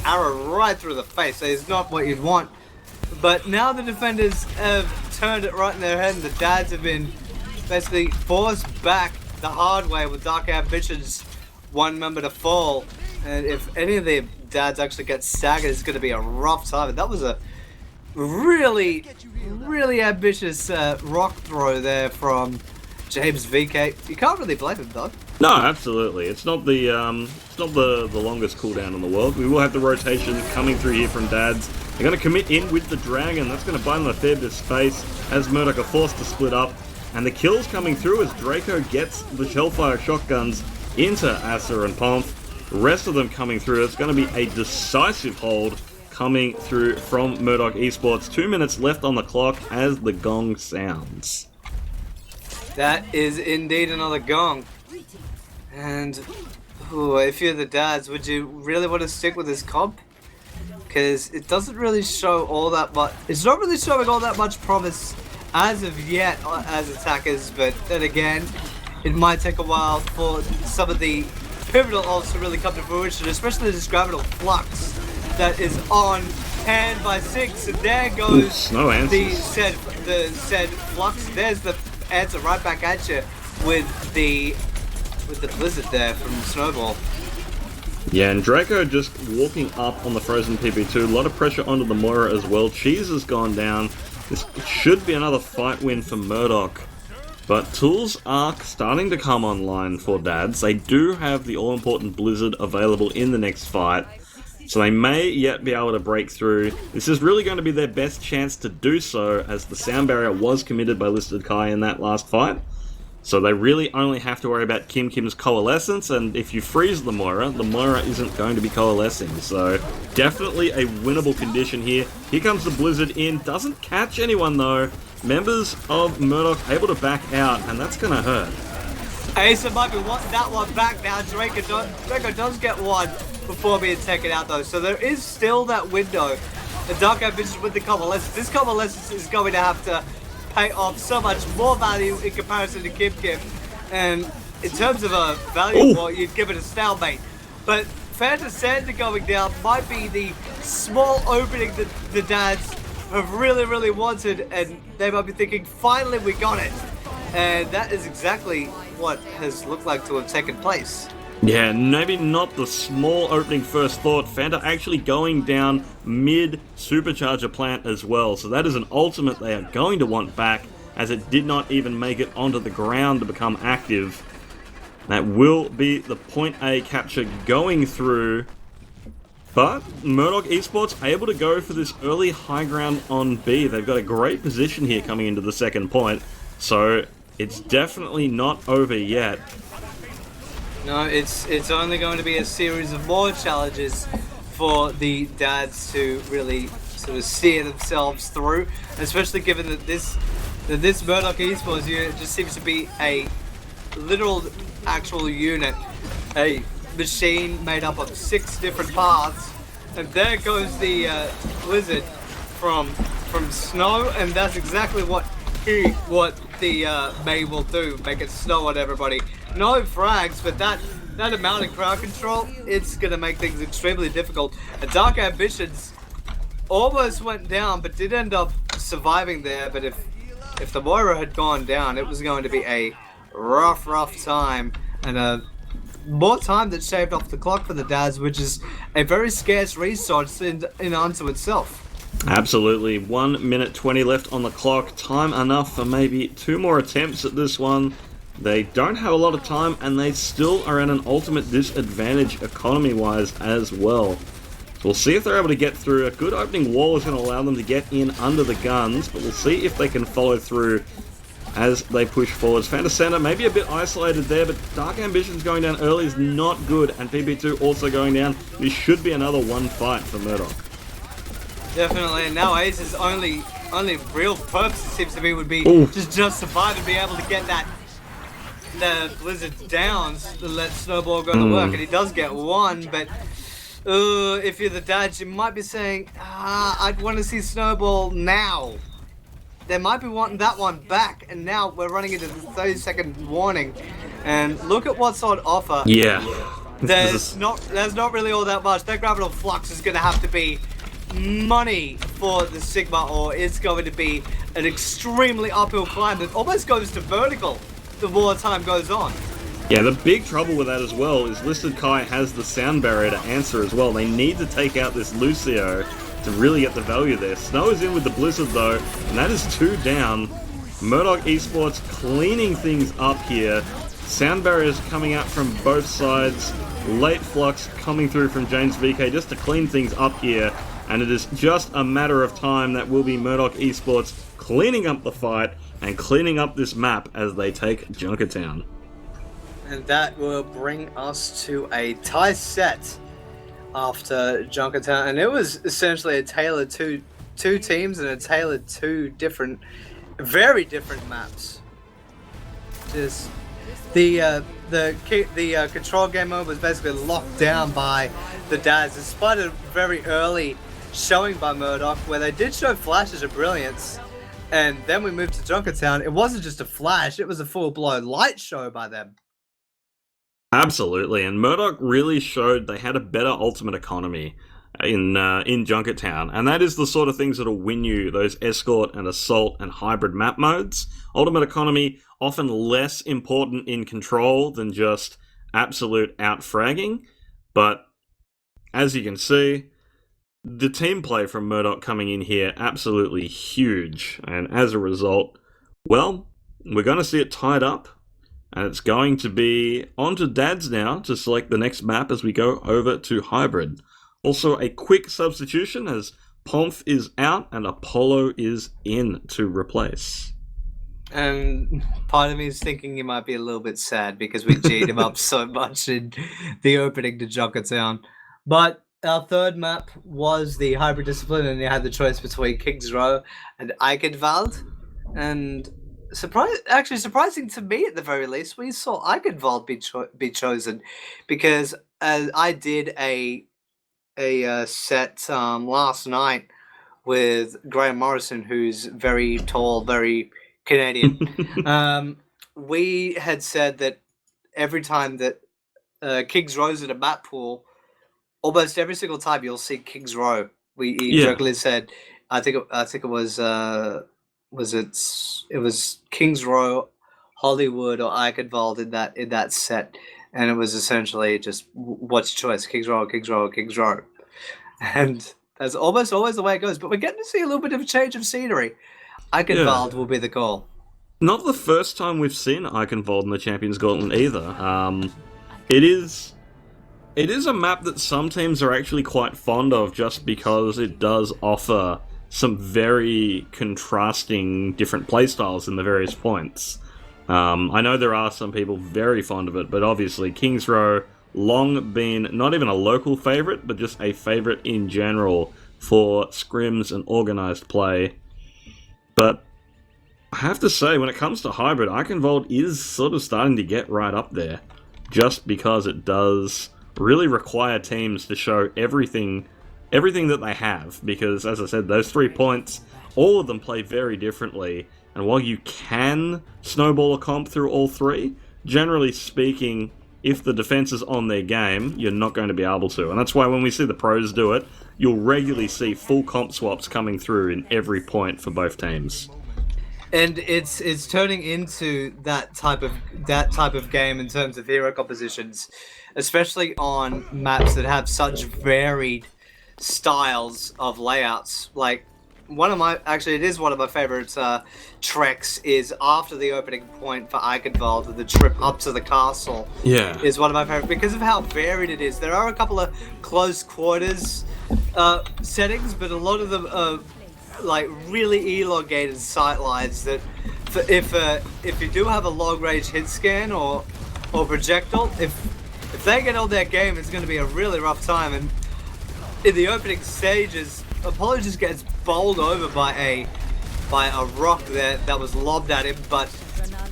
arrow right through the face, so it's not what you'd want. But now the defenders have turned it right in their head, and the Dads have been basically forced back the hard way with Dark Ambitions, one member to fall. And if any of the Dads actually get staggered, it's going to be a rough time. And that was a really, really ambitious rock throw there from James VK. You can't really blame him though. No, absolutely. It's not the longest cooldown in the world. We will have the rotation coming through here from Dads. They're going to commit in with the Dragon. That's going to buy them a fair bit of space as Murdoch are forced to split up. And the kills coming through as Draco gets the Shellfire shotguns into Asa and Pomf. The rest of them coming through. It's going to be a decisive hold coming through from Murdoch Esports. 2 minutes left on the clock as the gong sounds. That is indeed another gong. And if you're the dads, would you really want to stick with this comp? Because it doesn't really show all that much. It's not really showing all that much promise as of yet as attackers, but then again, it might take a while for some of the pivotal ults to really come to fruition, especially this Gravitable Flux that is on hand by 6, and there goes the said Flux. There's the answer right back at you with the Blizzard there from Snowball. Yeah, and Draco just walking up on the Frozen PP2. A lot of pressure onto the Moira as well. Cheese has gone down. This should be another fight win for Murdoch. But tools are starting to come online for dads. They do have the all-important Blizzard available in the next fight, so they may yet be able to break through. This is really going to be their best chance to do so, as the sound barrier was committed by Listed Kai in that last fight. So they really only have to worry about Kim's Coalescence, and if you freeze the Moira isn't going to be coalescing. So definitely a winnable condition here. Here comes the Blizzard in, doesn't catch anyone though. Members of Murdoch able to back out, and that's going to hurt. Asa might be wanting that one back now. Draco does get one before being taken out though, so there is still that window. The Dark Ambition with the Coalescence. This Coalescence is going to have to pay off so much more value in comparison to Kim. And in terms of a value war, you'd give it a stalemate. But Phantom Santa going down might be the small opening that the dads have really wanted, and they might be thinking, finally we got it. And that is exactly what has looked like to have taken place. Yeah, maybe not the small opening first thought. Fanta actually going down mid supercharger plant as well. So that is an ultimate they are going to want back, as it did not even make it onto the ground to become active. That will be the point A capture going through. But Murdoch Esports able to go for this early high ground on B. They've got a great position here coming into the second point. So it's definitely not over yet. No, it's only going to be a series of more challenges for the dads to really sort of steer themselves through, especially given that this Murdoch Esports unit just seems to be a literal actual unit, a machine made up of 6 different parts. And there goes the Blizzard from Snow, and that's exactly what the May will do, make it snow on everybody. No frags, but that amount of crowd control, it's gonna make things extremely difficult. And Dark Ambitions almost went down, but did end up surviving there. But if the Moira had gone down, it was going to be a rough time, and more time that shaved off the clock for the dads, which is a very scarce resource in unto itself. Absolutely. 1 minute 20 left on the clock. Time enough for maybe 2 more attempts at this one. They don't have a lot of time, and they still are at an ultimate disadvantage economy-wise as well. So we'll see if they're able to get through. A good opening wall is going to allow them to get in under the guns, but we'll see if they can follow through as they push forwards. Phantom Center maybe a bit isolated there, but Dark Ambitions going down early is not good, and PP2 also going down. This should be another one fight for Murdoch. Definitely, and now Ace's only real purpose, it seems to be, would be just survive and be able to get the Blizzard down to let Snowball go to work, and he does get one, but if you're the dads, you might be saying, I'd want to see Snowball now. They might be wanting that one back, and now we're running into the 30-second warning. And look at what's on offer. Yeah. There's not really all that much. That Gravitable Flux is going to have to be money for the Sigma, or it's going to be an extremely uphill climb that almost goes to vertical the more time goes on. Yeah, the big trouble with that as well is Listed Kai has the sound barrier to answer as well. They need to take out this Lucio to really get the value there. Snow is in with the Blizzard though, and that is 2 down. Murdoch Esports cleaning things up here. Sound barriers coming out from both sides. Late Flux coming through from James VK just to clean things up here. And it is just a matter of time that will be Murdoch Esports cleaning up the fight and cleaning up this map as they take Junkertown. And that will bring us to a tie set after Junkertown. And it was essentially a tale of two teams and a tale of two different, very different maps. Just the control game mode was basically locked down by the dads, despite a very early showing by Murdoch, where they did show flashes of brilliance. And then we moved to Junkertown. It wasn't just a flash; it was a full-blown light show by them. Absolutely, and Murdoch really showed they had a better ultimate economy in Junkertown, and that is the sort of things that'll win you those escort and assault and hybrid map modes. Ultimate economy often less important in control than just absolute out-fragging, but as you can see, the team play from Murdoch coming in here absolutely huge, and as a result, well, we're going to see it tied up. And it's going to be on to Dads now to select the next map as we go over to Hybrid. Also, a quick substitution as Pomf is out and Apollo is in to replace. And part of me is thinking he might be a little bit sad because we G'd him up so much in the opening to Junkertown. But our third map was the Hybrid Discipline, and you had the choice between King's Row and Eichenwald. And surprising to me at the very least, we saw Eichenwald be chosen because I did a set last night with Graham Morrison, who's very tall, very Canadian. We had said that every time that King's Row's in a map pool, almost every single time you'll see King's Row. He jokingly said, I think it was. It was King's Row, Hollywood, or Eichenwald in that set, and it was essentially just what's your choice, King's Row, King's Row, King's Row, and that's almost always the way it goes. But we're getting to see a little bit of a change of scenery. Eichenwald will be the call. Not the first time we've seen Eichenwald in the Champions Gauntlet either. It is a map that some teams are actually quite fond of just because it does offer some very contrasting different playstyles in the various points. I know there are some people very fond of it, but obviously King's Row long been not even a local favourite, but just a favourite in general for scrims and organised play. But I have to say, when it comes to Hybrid, Eichenwald is sort of starting to get right up there, just because it does really require teams to show everything that they have, because, as I said, those 3 points, all of them play very differently, and while you can snowball a comp through all 3, generally speaking, if the defense is on their game, you're not going to be able to, and that's why when we see the pros do it, you'll regularly see full comp swaps coming through in every point for both teams. And it's turning into that type of game in terms of hero compositions, especially on maps that have such varied styles of layouts. Like it is one of my favorite treks is after the opening point for Eichenwald, the trip up to the castle. Yeah, is one of my favorite because of how varied it is. There are a couple of close quarters settings, but a lot of them are like really elongated sight lines that if you do have a long range hit scan or projectile, if they get on their game, it's going to be a really rough time. And in the opening stages, Apollo just gets bowled over by a rock that was lobbed at him, but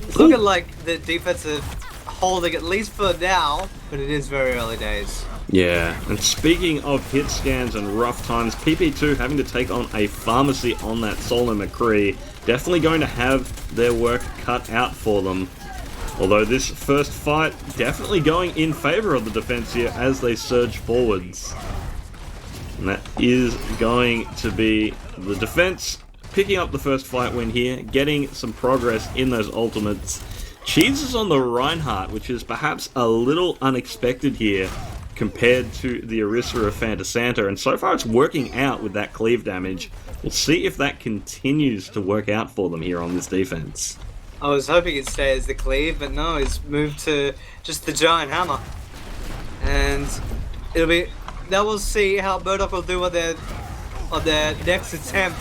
it's looking like the defense is holding at least for now, but it is very early days. Yeah, and speaking of hit scans and rough times, PP2 having to take on a pharmacy on that Solo McCree, definitely going to have their work cut out for them. Although this first fight definitely going in favour of the defense here as they surge forwards. And that is going to be the defense picking up the first fight win here, getting some progress in those ultimates. Cheese is on the Reinhardt, which is perhaps a little unexpected here compared to the Orisa of Fantasanta, and so far it's working out with that cleave damage. We'll see if that continues to work out for them here on this defense. I was hoping it'd stay as the cleave, but no, it's moved to just the giant hammer. And now we'll see how Murdoch will do on their next attempt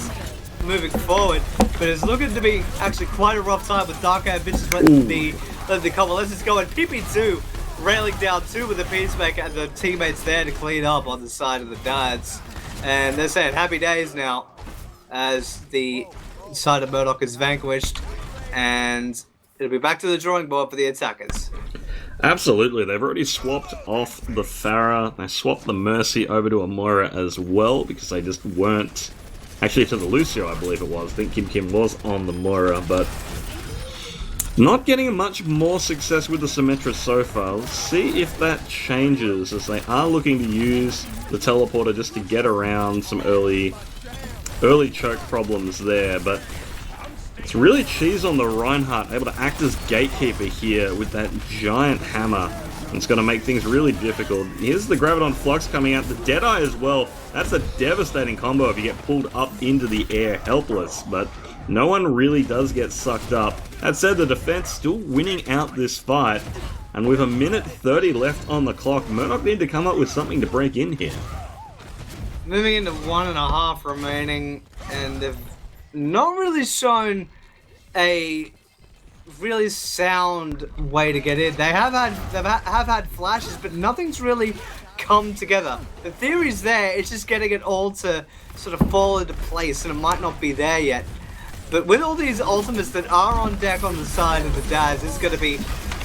moving forward. But it's looking to be actually quite a rough time with Dark Ambitions letting the let the convalescents go, and PP2 railing down 2 with the Peacemaker and the teammates there to clean up on the side of the Dads. And they're saying happy days now as the side of Murdoch is vanquished, and it'll be back to the drawing board for the attackers. Absolutely, they've already swapped off the Pharah. They swapped the Mercy over to a Moira as well because they just weren't... Actually, to the Lucio, I believe it was. I think Kim was on the Moira, but not getting much more success with the Symmetra so far. Let's see if that changes, as they are looking to use the teleporter just to get around some early choke problems there, but it's really cheese on the Reinhardt, able to act as gatekeeper here with that giant hammer. It's going to make things really difficult. Here's the Graviton Flux coming out, the Deadeye as well. That's a devastating combo if you get pulled up into the air helpless, but no one really does get sucked up. That said, the defense still winning out this fight, and with a minute 30 left on the clock, Murdoch need to come up with something to break in here. Moving into 1.5 remaining, and they've not really shown a really sound way to get in. They have had flashes, but nothing's really come together. The theory's there, it's just getting it all to sort of fall into place, and it might not be there yet. But with all these ultimates that are on deck on the side of the Dads, it's going to be,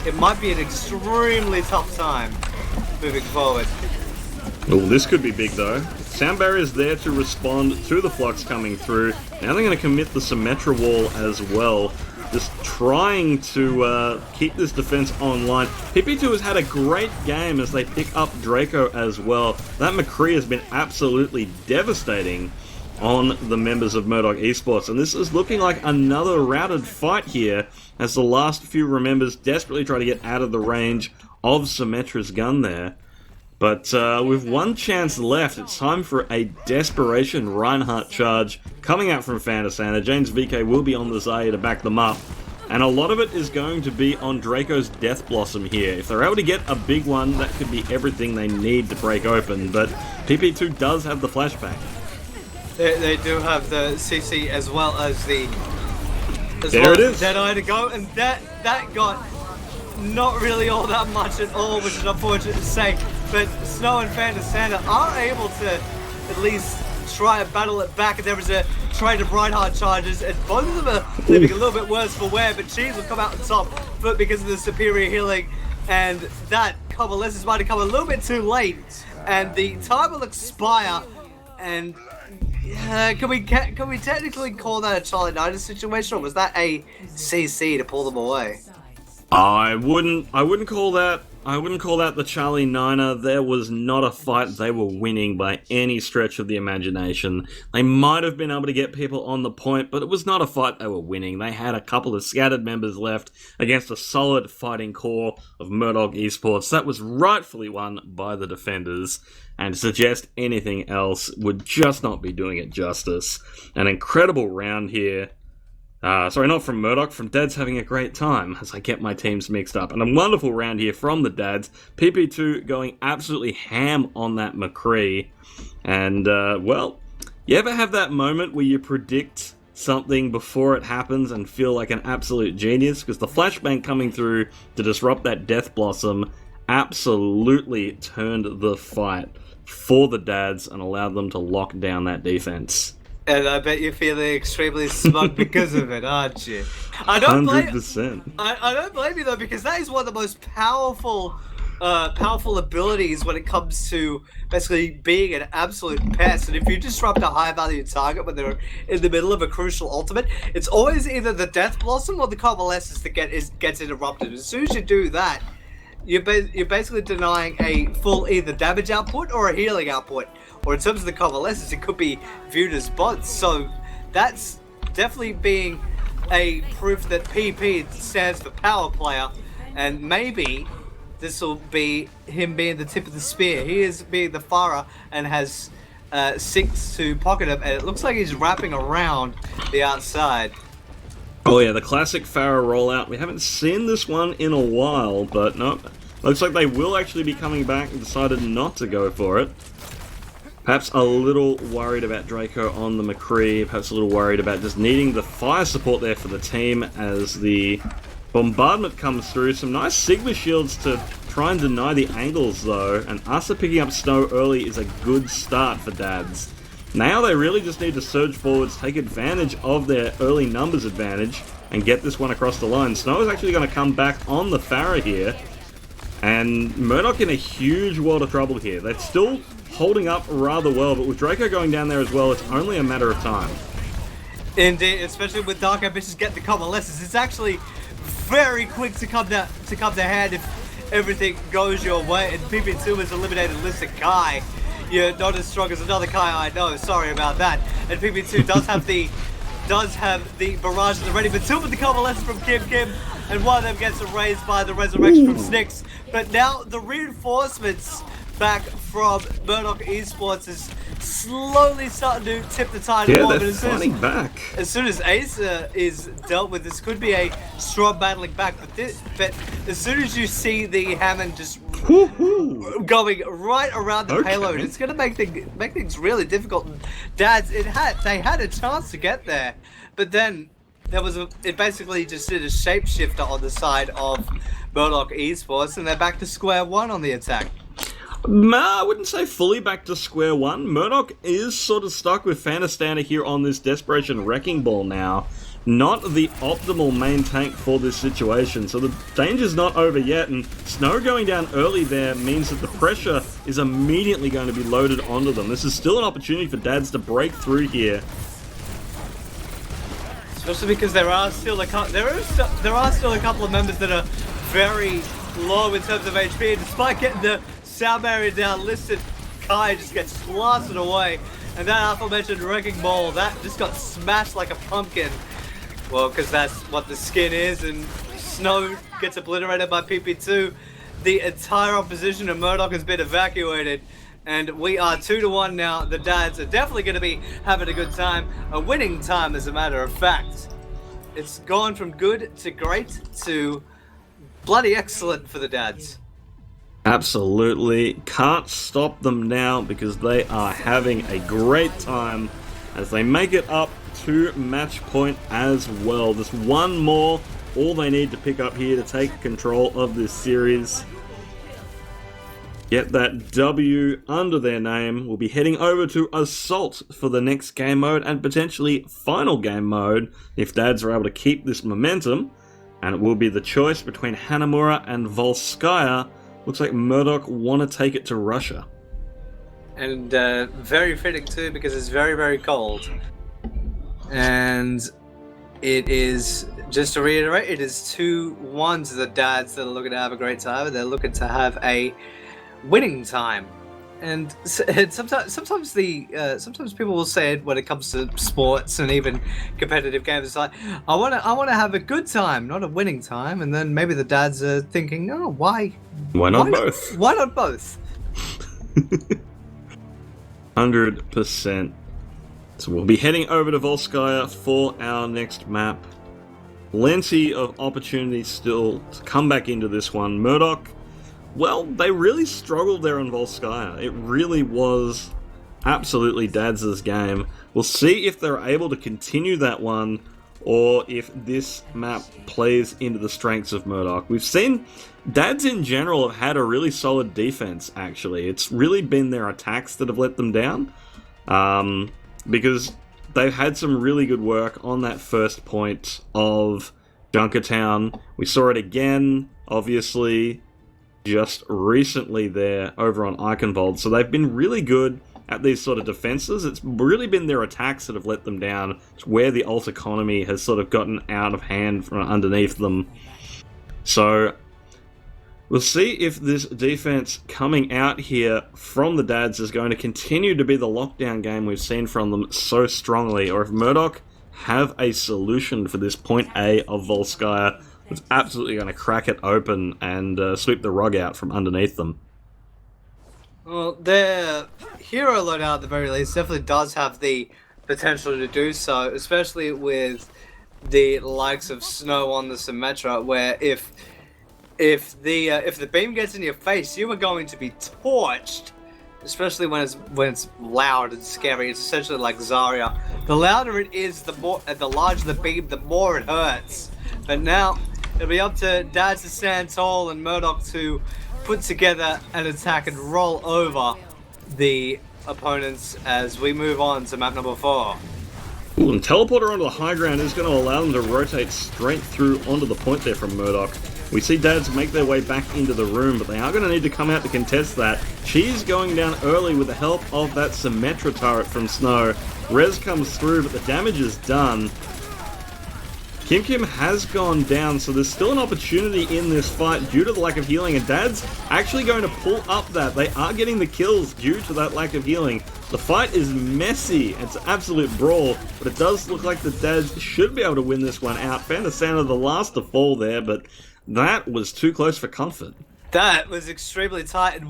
it might be an extremely tough time moving forward. Oh, this could be big though. Sound Barrier's there to respond to the Flux coming through. Now they're going to commit the Symmetra wall as well. Just trying to keep this defense online. PP2 has had a great game as they pick up Draco as well. That McCree has been absolutely devastating on the members of Murdoch Esports, and this is looking like another routed fight here as the last few members desperately try to get out of the range of Symmetra's gun there. But with one chance left, it's time for a desperation Reinhardt charge coming out from Fantasana. James VK will be on the Zaya to back them up. And a lot of it is going to be on Draco's Death Blossom here. If they're able to get a big one, that could be everything they need to break open. But PP2 does have the flashback. They do have the CC as well as the... There it is. Deadeye to go, and that got not really all that much at all, which is unfortunate to say. But Snow and Fantasana are able to at least try and battle it back, and there was a trade of Reinhardt charges, and both of them are living a little bit worse for wear, but Cheese will come out on top but because of the superior healing, and that convalescence might have come a little bit too late, and the time will expire, and can we technically call that a Charlie Niner situation, or was that a CC to pull them away? I wouldn't call that the Charlie Niner. There was not a fight they were winning by any stretch of the imagination. They might have been able to get people on the point, but it was not a fight they were winning. They had a couple of scattered members left against a solid fighting core of Murdoch Esports that was rightfully won by the defenders, and to suggest anything else would just not be doing it justice. An incredible round here. Sorry, not from Murdoch, from Dads having a great time as I get my teams mixed up. And a wonderful round here from the Dads. PP2 going absolutely ham on that McCree. And, well, you ever have that moment where you predict something before it happens and feel like an absolute genius? Because the flashbang coming through to disrupt that Death Blossom absolutely turned the fight for the Dads and allowed them to lock down that defense. And I bet you're feeling extremely smug because of it, aren't you? 100%. I don't blame you though, because that is one of the most powerful abilities when it comes to basically being an absolute pest. And if you disrupt a high value target when they're in the middle of a crucial ultimate, it's always either the Death Blossom or the Convalescence that gets interrupted. As soon as you do that, you're basically denying a full either damage output or a healing output. Or in terms of the Convalescence, it could be viewed as bots. So that's definitely being a proof that PP stands for power player. And maybe this will be him being the tip of the spear. He is being the Pharah and has 6 to pocket him. And it looks like he's wrapping around the outside. Oh yeah, the classic Pharah rollout. We haven't seen this one in a while, but no. Looks like they will actually be coming back and decided not to go for it. Perhaps a little worried about Draco on the McCree, perhaps a little worried about just needing the fire support there for the team as the Bombardment comes through. Some nice Sigma shields to try and deny the angles, though. And Asa picking up Snow early is a good start for Dads. Now they really just need to surge forwards, take advantage of their early numbers advantage, and get this one across the line. Snow is actually going to come back on the Farah here. And Murdoch in a huge world of trouble here. They're still holding up rather well, but with Draco going down there as well, it's only a matter of time. Indeed, especially with Dark Ambitions getting the convalescence. It's actually very quick to come to hand if everything goes your way. And PP2 has eliminated Lissa Kai. You're not as strong as another Kai, I know. Sorry about that. And PP2 does have the barrage at the ready, but two with the convalescence from Kim, and one of them gets erased by the resurrection from Snicks. But now the reinforcements back from Murdoch Esports is slowly starting to tip the tide. Yeah, they're fighting back. As soon as Asa is dealt with, this could be a strong battling back. But as soon as you see the Hammond just going right around the payload, it's going to make things really difficult. And Dads, they had a chance to get there, but then it basically just did a shapeshifter on the side of Murdoch Esports, and they're back to square one on the attack. I wouldn't say fully back to square one. Murdoch is sort of stuck with Fanastana here on this Desperation Wrecking Ball now. Not the optimal main tank for this situation, so the danger's not over yet, and Snow going down early there means that the pressure is immediately going to be loaded onto them. This is still an opportunity for Dads to break through here. Especially because there are still a couple of members that are very low in terms of HP, and despite getting the sound barrier down, Listed Kai just gets blasted away, and that aforementioned Wrecking Ball, that just got smashed like a pumpkin. Well, because that's what the skin is, and Snow gets obliterated by PP2. The entire opposition of Murdoch has been evacuated, and we are 2-1 now. The Dads are definitely going to be having a good time, a winning time as a matter of fact. It's gone from good to great to bloody excellent for the Dads. Absolutely. Can't stop them now because they are having a great time as they make it up to match point as well. Just one more, all they need to pick up here to take control of this series. Get that W under their name. We'll be heading over to Assault for the next game mode and potentially final game mode if Dads are able to keep this momentum. And it will be the choice between Hanamura and Volskaya. Looks like Murdoch want to take it to Russia. And very fitting too, because it's very, very cold. And it is, just to reiterate, it is 2-1 to the Dads that are looking to have a great time, and they're looking to have a winning time. And sometimes people will say it when it comes to sports and even competitive games. It's like, I want to have a good time, not a winning time. And then maybe the Dads are thinking, oh, why not both? Why not both? 100%. So we'll be heading over to Volskaya for our next map. Plenty of opportunities still to come back into this one. Murdoch, well, they really struggled there on Volskaya. It really was absolutely Dads' game. We'll see if they're able to continue that one or if this map plays into the strengths of Murdoch. We've seen Dads in general have had a really solid defense, actually. It's really been their attacks that have let them down. Because they've had some really good work on that first point of Junkertown. We saw it again, obviously, just recently there over on Eichenwald. So they've been really good at these sort of defenses. It's really been their attacks that have let them down. It's where the ult economy has sort of gotten out of hand from underneath them. So we'll see if this defense coming out here from the Dads is going to continue to be the lockdown game we've seen from them so strongly, or if Murdoch have a solution for this point A of Volskaya that's absolutely going to crack it open and sweep the rug out from underneath them. Well, their hero loadout at the very least definitely does have the potential to do so, especially with the likes of Snow on the Symmetra, where if the beam gets in your face, you are going to be torched. Especially when it's loud and scary. It's essentially like Zarya. The louder it is, the larger the beam, the more it hurts. But now it'll be up to Daz to stand tall and Murdoch to put together an attack and roll over the opponents as we move on to map number 4. Ooh, and teleporter onto the high ground is going to allow them to rotate straight through onto the point there from Murdoch. We see Dads make their way back into the room, but they are going to need to come out to contest that. She's going down early with the help of that Symmetra turret from Snow. Rez comes through, but the damage is done. Kim has gone down, so there's still an opportunity in this fight due to the lack of healing, and Dad's actually going to pull up that. They are getting the kills due to that lack of healing. The fight is messy. It's an absolute brawl, but it does look like the Dads should be able to win this one out. Santa the last to fall there, but that was too close for comfort. That was extremely tight.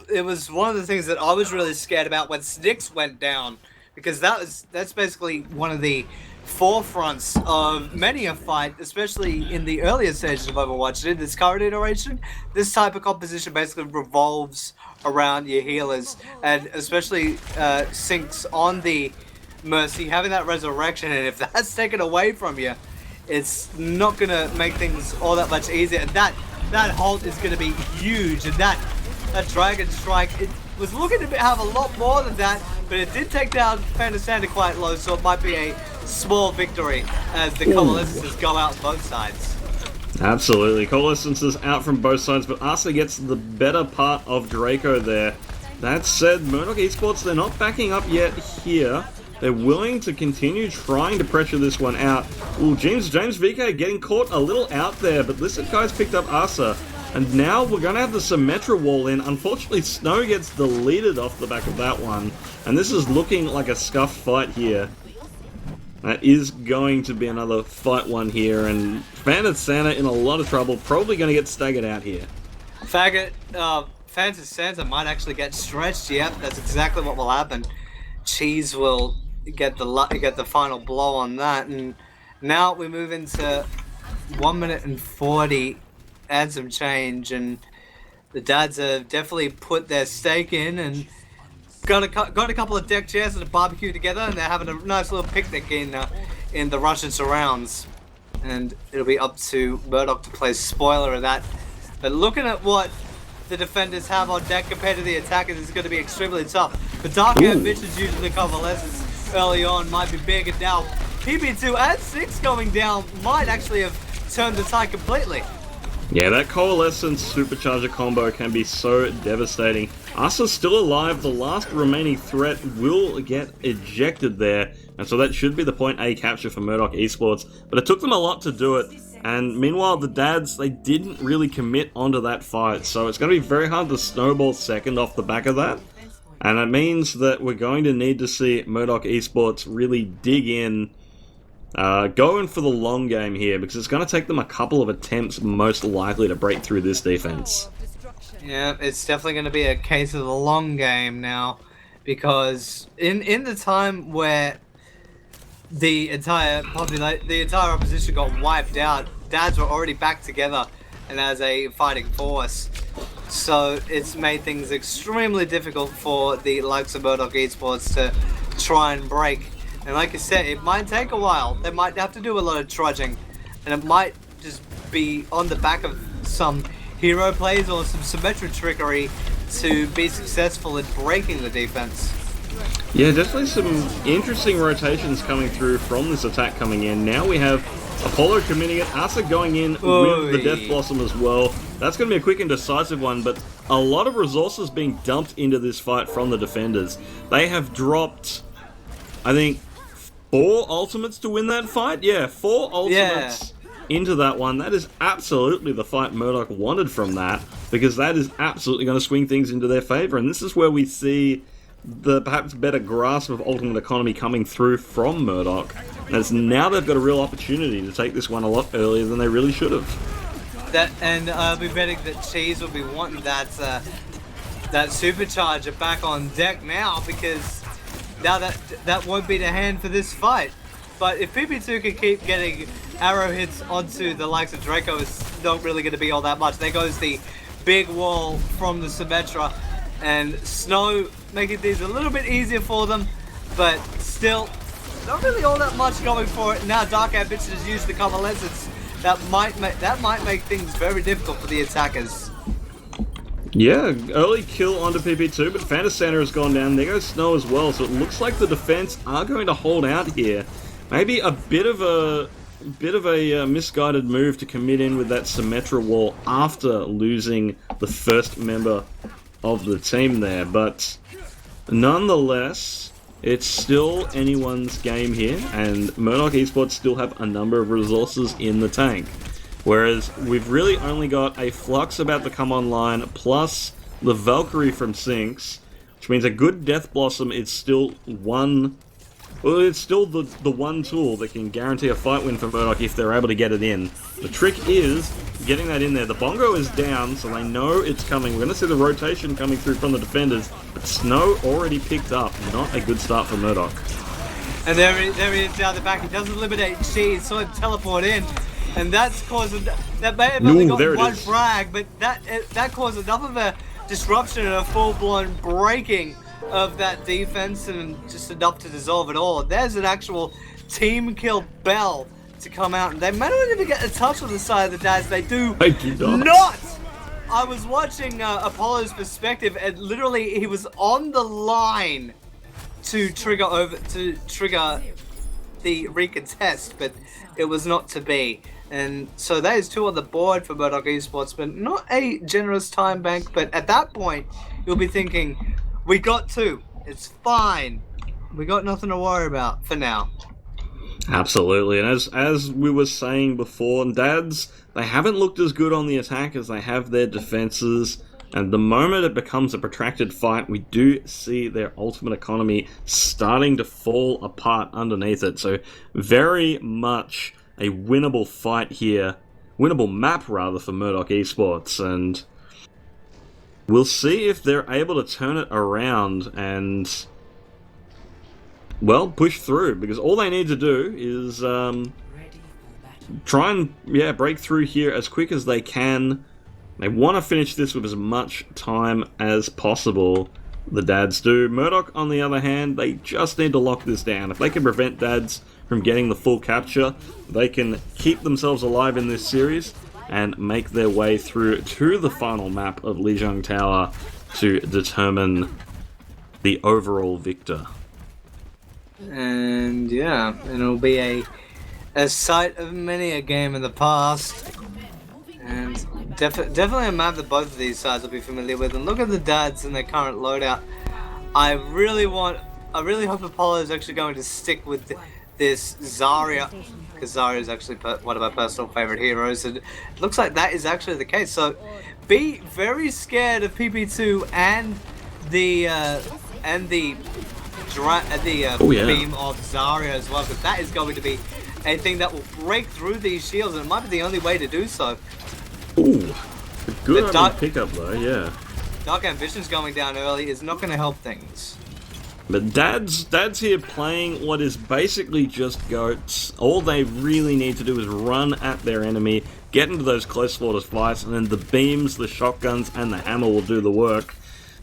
It was one of the things that I was really scared about when Styx went down, because that's basically one of the forefronts of many a fight, especially in the earlier stages of Overwatch. In this current iteration, this type of composition basically revolves around your healers, and especially Syncs on the Mercy, having that resurrection, and if that's taken away from you, it's not going to make things all that much easier. And that halt is going to be huge, and that Dragon Strike, it was looking to have a lot more than that, but it did take down Santa quite low, so it might be a small victory as the Coalescences go out on both sides. Absolutely. Coalescences out from both sides, but Asa gets the better part of Draco there. That said, Murdoch Esports, they're not backing up yet here. They're willing to continue trying to pressure this one out. Ooh, James VK getting caught a little out there, but listen, guys picked up Asa. And now we're going to have the Symmetra wall in. Unfortunately, Snow gets deleted off the back of that one. And this is looking like a scuffed fight here. That is going to be another fight one here. And Santa in a lot of trouble. Probably going to get staggered out here. Santa might actually get stretched. Yep, that's exactly what will happen. Cheese will get the final blow on that. And now we move into 1 minute and 40. Add some change, and the Dads have definitely put their stake in and got a couple of deck chairs and a barbecue together, and they're having a nice little picnic in the Russian surrounds. And it'll be up to Murdoch to play spoiler of that. But looking at what the defenders have on deck compared to the attackers is going to be extremely tough. The Dark Ambitions using the Convalescence early on might be big, and now PP2 and 6 going down might actually have turned the tide completely. Yeah, that Coalescence Supercharger combo can be so devastating. Asa's still alive, the last remaining threat will get ejected there, and so that should be the point A capture for Murdoch Esports, but it took them a lot to do it, and meanwhile the Dads, they didn't really commit onto that fight, so it's going to be very hard to snowball second off the back of that, and it means that we're going to need to see Murdoch Esports really dig in, going for the long game here, because it's going to take them a couple of attempts most likely to break through this defense. Yeah, it's definitely going to be a case of the long game now, because in the time where the entire opposition got wiped out, Dads were already back together and as a fighting force. So it's made things extremely difficult for the likes of Murdoch Esports to try and break. And like I said, it might take a while. They might have to do a lot of trudging. And it might just be on the back of some hero plays or some symmetric trickery to be successful in breaking the defense. Yeah, definitely some interesting rotations coming through from this attack coming in. Now we have Apollo committing it, Asa going in with the Death Blossom as well. That's going to be a quick and decisive one, but a lot of resources being dumped into this fight from the defenders. They have dropped, I think, 4 ultimates to win that fight? Yeah, 4 ultimates into that one. That is absolutely the fight Murdoch wanted from that, because that is absolutely going to swing things into their favor. And this is where we see the perhaps better grasp of ultimate economy coming through from Murdoch. As now they've got a real opportunity to take this one a lot earlier than they really should have. I'll be betting that Cheese will be wanting that supercharger back on deck now, because now that won't be the hand for this fight. But if PP2 can keep getting arrow hits onto the likes of Draco, it's not really going to be all that much. There goes the big wall from the Symmetra, and Snow making things a little bit easier for them, but still not really all that much going for it. Now Dark Ambition has used the Convalescence that might make things very difficult for the attackers. Yeah, early kill onto PP2, but Phantom Santa has gone down. There goes Snow as well, so it looks like the defense are going to hold out here. Maybe a bit of a misguided move to commit in with that Symmetra wall after losing the first member of the team there, but nonetheless, it's still anyone's game here, and Murdoch Esports still have a number of resources in the tank. Whereas we've really only got a Flux about to come online, plus the Valkyrie from Sinks, which means a good Death Blossom is still one. Well, it's still the one tool that can guarantee a fight win for Murdoch if they're able to get it in. The trick is getting that in there. The Bongo is down, so they know it's coming. We're going to see the rotation coming through from the defenders, but Snow already picked up. Not a good start for Murdoch. And there he is down the back. He does eliminate Cheese, so it teleport in. And that's causing, that may have only got one frag, but that caused enough of a disruption and a full-blown breaking of that defense, and just enough to dissolve it all. There's an actual team kill bell to come out, and they may not even get a touch on the side of the dash. They do not. I was watching Apollo's perspective, and literally he was on the line to trigger the recontest, but it was not to be. And so that is 2 on the board for Murdoch Esports, but not a generous time bank. But at that point, you'll be thinking, we got 2. It's fine. We got nothing to worry about for now. Absolutely, and as we were saying before, Dads, they haven't looked as good on the attack as they have their defenses. And the moment it becomes a protracted fight, we do see their ultimate economy starting to fall apart underneath it. So very much a winnable fight here, winnable map rather, for Murdoch Esports, and we'll see if they're able to turn it around and, well, push through, because all they need to do is try and break through here as quick as they can. They want to finish this with as much time as possible, the Dads do. Murdoch, on the other hand, they just need to lock this down. If they can prevent Dads from getting the full capture, they can keep themselves alive in this series and make their way through to the final map of Lijiang Tower to determine the overall victor. And yeah, it'll be a sight of many a game in the past. And definitely a map that both of these sides will be familiar with. And look at the Dads in their current loadout. I really hope Apollo is actually going to stick with this Zarya, because Zarya is actually one of my personal favorite heroes, and it looks like that is actually the case. So be very scared of PP2 and the beam of Zarya as well, because that is going to be a thing that will break through these shields, and it might be the only way to do so. Ooh, a good pickup though, yeah. Dark Ambitions going down early is not going to help things. But Dad's here playing what is basically just goats. All they really need to do is run at their enemy, get into those close quarters fights, and then the beams, the shotguns, and the hammer will do the work.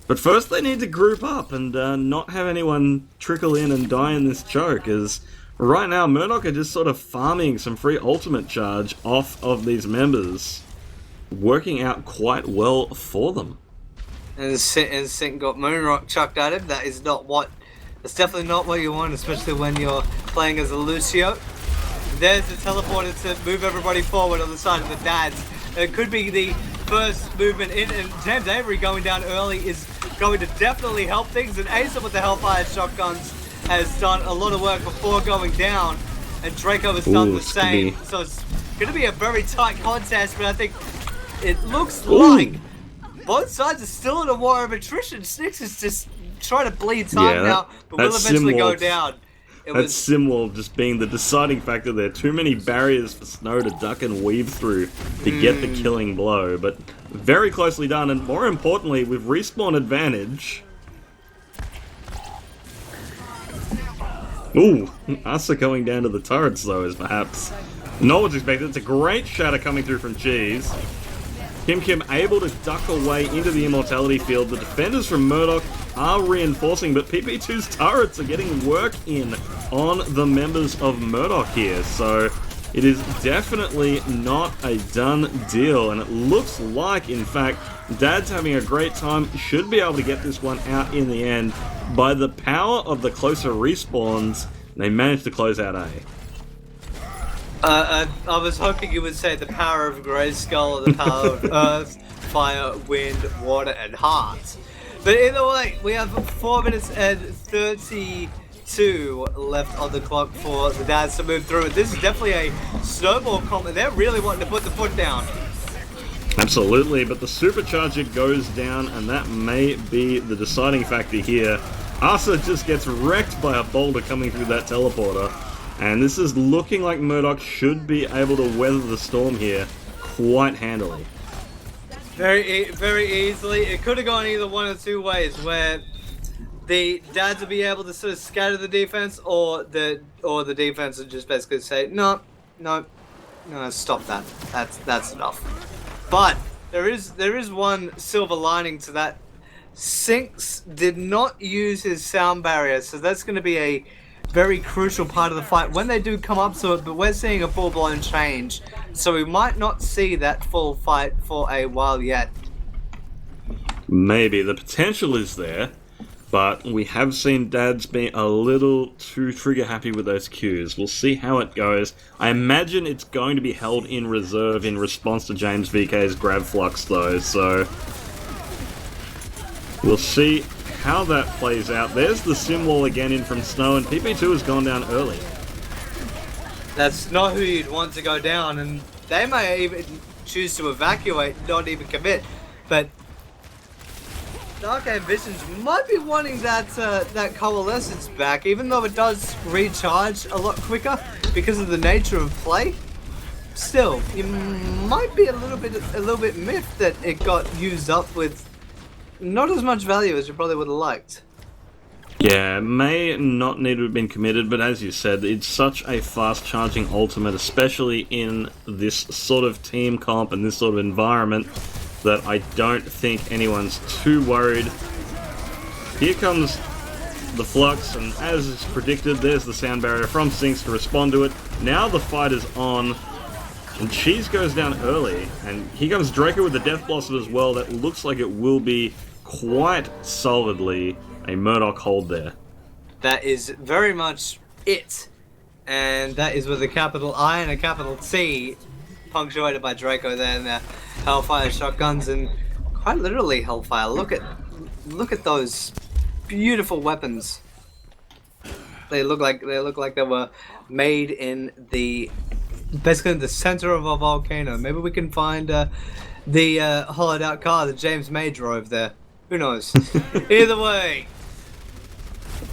But first they need to group up and not have anyone trickle in and die in this choke, as right now Murdoch are just sort of farming some free ultimate charge off of these members, working out quite well for them. And Sink got Moonrock chucked at him. That's definitely not what you want, especially when you're playing as a Lucio. There's the teleporter to move everybody forward on the side of the Dads. It could be the first movement in, and James Avery going down early is going to definitely help things, and Asa with the Hellfire shotguns has done a lot of work before going down, and Draco has done the same. So it's going to be a very tight contest, but I think it looks like both sides are still in a war of attrition. Snicks is just trying to bleed time now, but will eventually go down. That's Simwall just being the deciding factor there. Too many barriers for Snow to duck and weave through to get the killing blow, but very closely done, and more importantly, with respawn advantage. Ooh, Asa going down to the turrets though is perhaps not what's expected. It's a great shatter coming through from Cheese. Kim able to duck away into the immortality field. The defenders from Murdoch are reinforcing, but PP2's turrets are getting work in on the members of Murdoch here. So it is definitely not a done deal, and it looks like, in fact, Dad's having a great time, should be able to get this one out in the end. By the power of the closer respawns, they managed to close out A. I was hoping you would say the power of Grayskull or the power of Earth, Fire, Wind, Water, and Heart. But either way, we have 4 minutes and 32 left on the clock for the Dads to move through. This is definitely a snowball comp, and they're really wanting to put the foot down. Absolutely, but the supercharger goes down, and that may be the deciding factor here. Asa just gets wrecked by a boulder coming through that teleporter, and this is looking like Murdoch should be able to weather the storm here quite handily. Very easily. It could have gone either one of two ways, where the Dads would be able to sort of scatter the defense, or the defense would just basically say, no, stop that. That's enough. But there is one silver lining to that. Sinks did not use his sound barrier, so that's going to be a very crucial part of the fight when they do come up to it, but we're seeing a full-blown change, so we might not see that full fight for a while yet. Maybe. The potential is there, but we have seen Dads be a little too trigger-happy with those Qs. We'll see how it goes. I imagine it's going to be held in reserve in response to James VK's grab flux, though, so we'll see how that plays out. There's the sim wall again in from Snow, and PP2 has gone down early. That's not who you'd want to go down, and they may even choose to evacuate, not even commit. But Dark Ambitions might be wanting that Coalescence back, even though it does recharge a lot quicker because of the nature of play. Still, you might be a little bit miffed that it got used up with not as much value as you probably would have liked. Yeah, may not need to have been committed, but as you said, it's such a fast-charging ultimate, especially in this sort of team comp and this sort of environment, that I don't think anyone's too worried. Here comes the Flux, and as is predicted, there's the sound barrier from Sinks to respond to it. Now the fight is on, and Cheese goes down early, and here comes Draco with the Death Blossom as well. That looks like it will be quite solidly a Murdoch hold there. That is very much it. And that is with a capital I and a capital T, punctuated by Draco there, and the Hellfire shotguns, and quite literally Hellfire. Look at those beautiful weapons. They look like they were made in basically in the center of a volcano. Maybe we can find the hollowed out car that James May drove there. Who knows? Either way,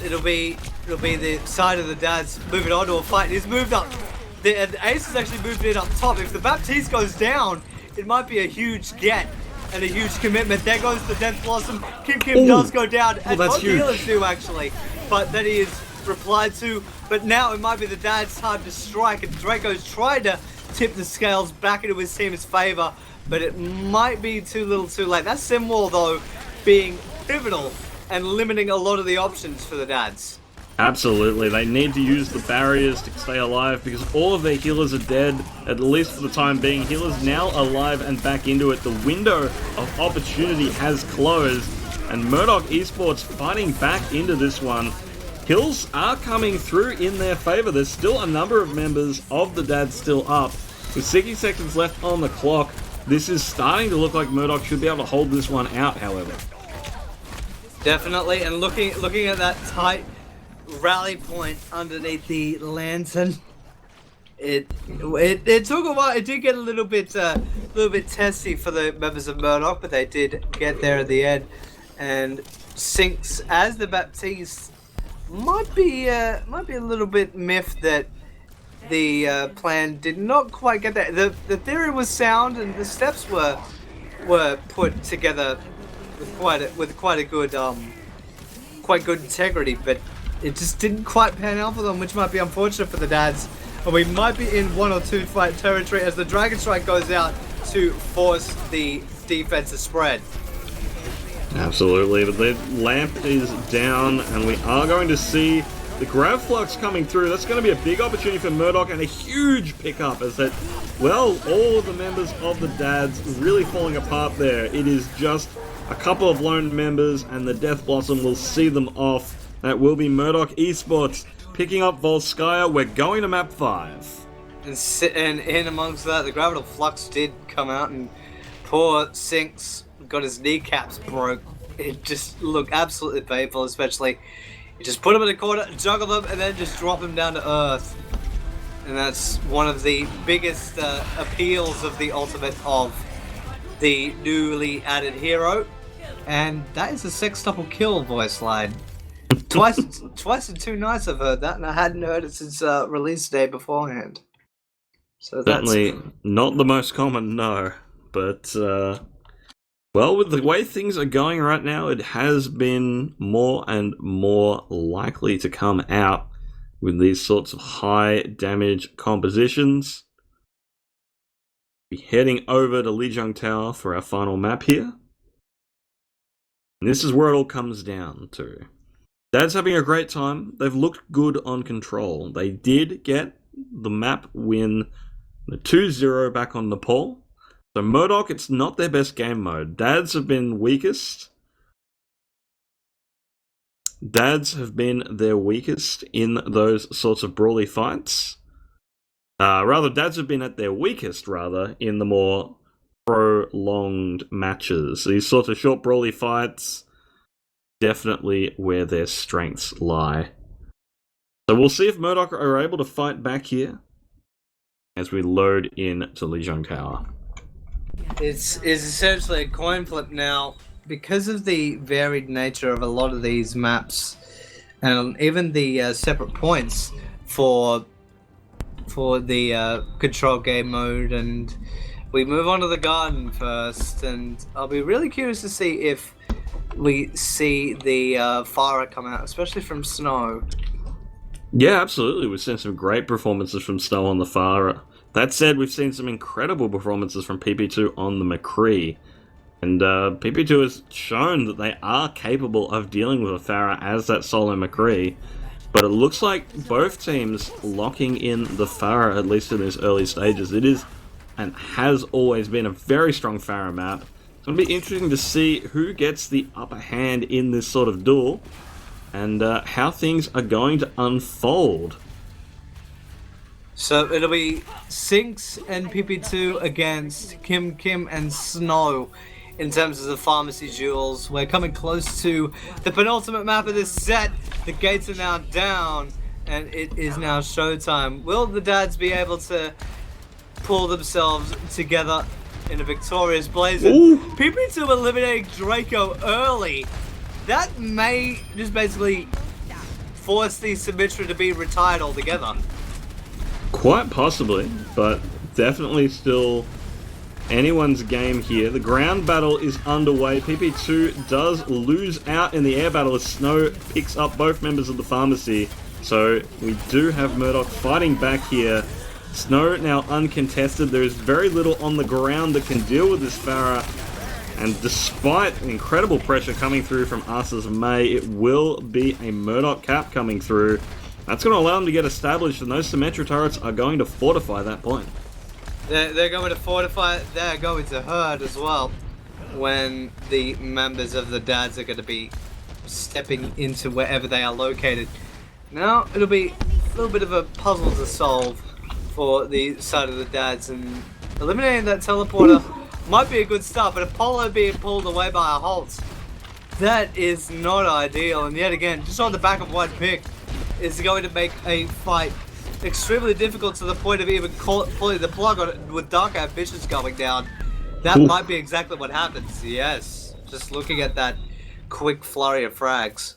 it'll be the side of the Dads moving on to a fight. He's moved up. The Ace has actually moved in up top. If the Baptiste goes down, it might be a huge get and a huge commitment. There goes the Death Blossom. Kim does go down, and both healers do actually, but then he is replied to. But now it might be the Dad's time to strike, and Draco's tried to tip the scales back into his team's favor, but it might be too little too late. That sim wall, though, being pivotal and limiting a lot of the options for the Dads. Absolutely, they need to use the barriers to stay alive because all of their healers are dead, at least for the time being. Healers now alive and back into it. The window of opportunity has closed, and Murdoch Esports fighting back into this one. Kills are coming through in their favor. There's still a number of members of the Dads still up. With 60 seconds left on the clock, this is starting to look like Murdoch should be able to hold this one out, however. Definitely, and looking at that tight rally point underneath the lantern, it took a while. It did get a little bit testy for the members of Murdoch, but they did get there at the end. And Sinks, as the Baptiste, might be a little bit miffed that the plan did not quite get there. The theory was sound, and the steps were put together with quite good integrity, but it just didn't quite pan out for them, which might be unfortunate for the Dads. And we might be in 1 or 2 fight territory as the Dragon Strike goes out to force the defense to spread. Absolutely, but the lamp is down, and we are going to see The Grav Flux coming through. That's going to be a big opportunity for Murdoch and a huge pickup as that, well, all of the members of the Dads really falling apart there. It is just a couple of lone members and the Death Blossom will see them off. That will be Murdoch Esports picking up Volskaya. We're going to map 5. And in amongst that, the Gravital Flux did come out and poor Sinks got his kneecaps broke. It just looked absolutely painful, especially you just put him in a corner, juggle them, and then just drop him down to earth. And that's one of the biggest appeals of the ultimate of the newly added hero. And that is a sextuple kill voice line. Twice in 2 nights I've heard that, and I hadn't heard it since release day beforehand. So that's certainly not the most common, no. But, well, with the way things are going right now, it has been more and more likely to come out with these sorts of high damage compositions. Be heading over to Lijiang Tower for our final map here. And this is where it all comes down to. Dad's having a great time. They've looked good on control. They did get the map win, the 2-0 back on Nepal. So Murdoch, it's not their best game mode. Dads have been weakest. Dads have been their weakest in those sorts of brawly fights. Dads have been at their weakest, in the more prolonged matches. These sorts of short brawly fights, definitely where their strengths lie. So we'll see if Murdoch are able to fight back here as we load in to Lijiang Tower. It's essentially a coin flip now because of the varied nature of a lot of these maps, and even the separate points for the control game mode. And we move on to the garden first, and I'll be really curious to see if we see the Farah come out, especially from Snow. Yeah, absolutely. We've seen some great performances from Snow on the Farah. That said, we've seen some incredible performances from PP2 on the McCree. And PP2 has shown that they are capable of dealing with a Farah as that solo McCree. But it looks like both teams locking in the Farah, at least in these early stages. It is, and has always been, a very strong Farah map. It's going to be interesting to see who gets the upper hand in this sort of duel, and how things are going to unfold. So it'll be Sinks and PP2 against Kim and Snow in terms of the pharmacy duels. We're coming close to the penultimate map of this set. The gates are now down, and it is now showtime. Will the Dads be able to pull themselves together in a victorious blaze? PP2 eliminating Draco early. That may just basically force the Symmetra to be retired altogether. Quite possibly, but definitely still anyone's game here. The ground battle is underway. PP2 does lose out in the air battle as Snow picks up both members of the pharmacy. So we do have Murdoch fighting back here. Snow now uncontested. There is very little on the ground that can deal with this Farah. And despite incredible pressure coming through from Asa's May, it will be a Murdoch cap coming through. That's going to allow them to get established, and those Symmetra turrets are going to fortify that point. They're going to fortify it. They're going to hurt as well when the members of the Dads are going to be stepping into wherever they are located. Now, it'll be a little bit of a puzzle to solve for the side of the Dads, and eliminating that teleporter might be a good start, but Apollo being pulled away by a Holt, that is not ideal. And yet again, just on the back of one pick, is going to make a fight extremely difficult to the point of even pulling the plug on it with Dark Ambitions going down. That might be exactly what happens, yes. Just looking at that quick flurry of frags.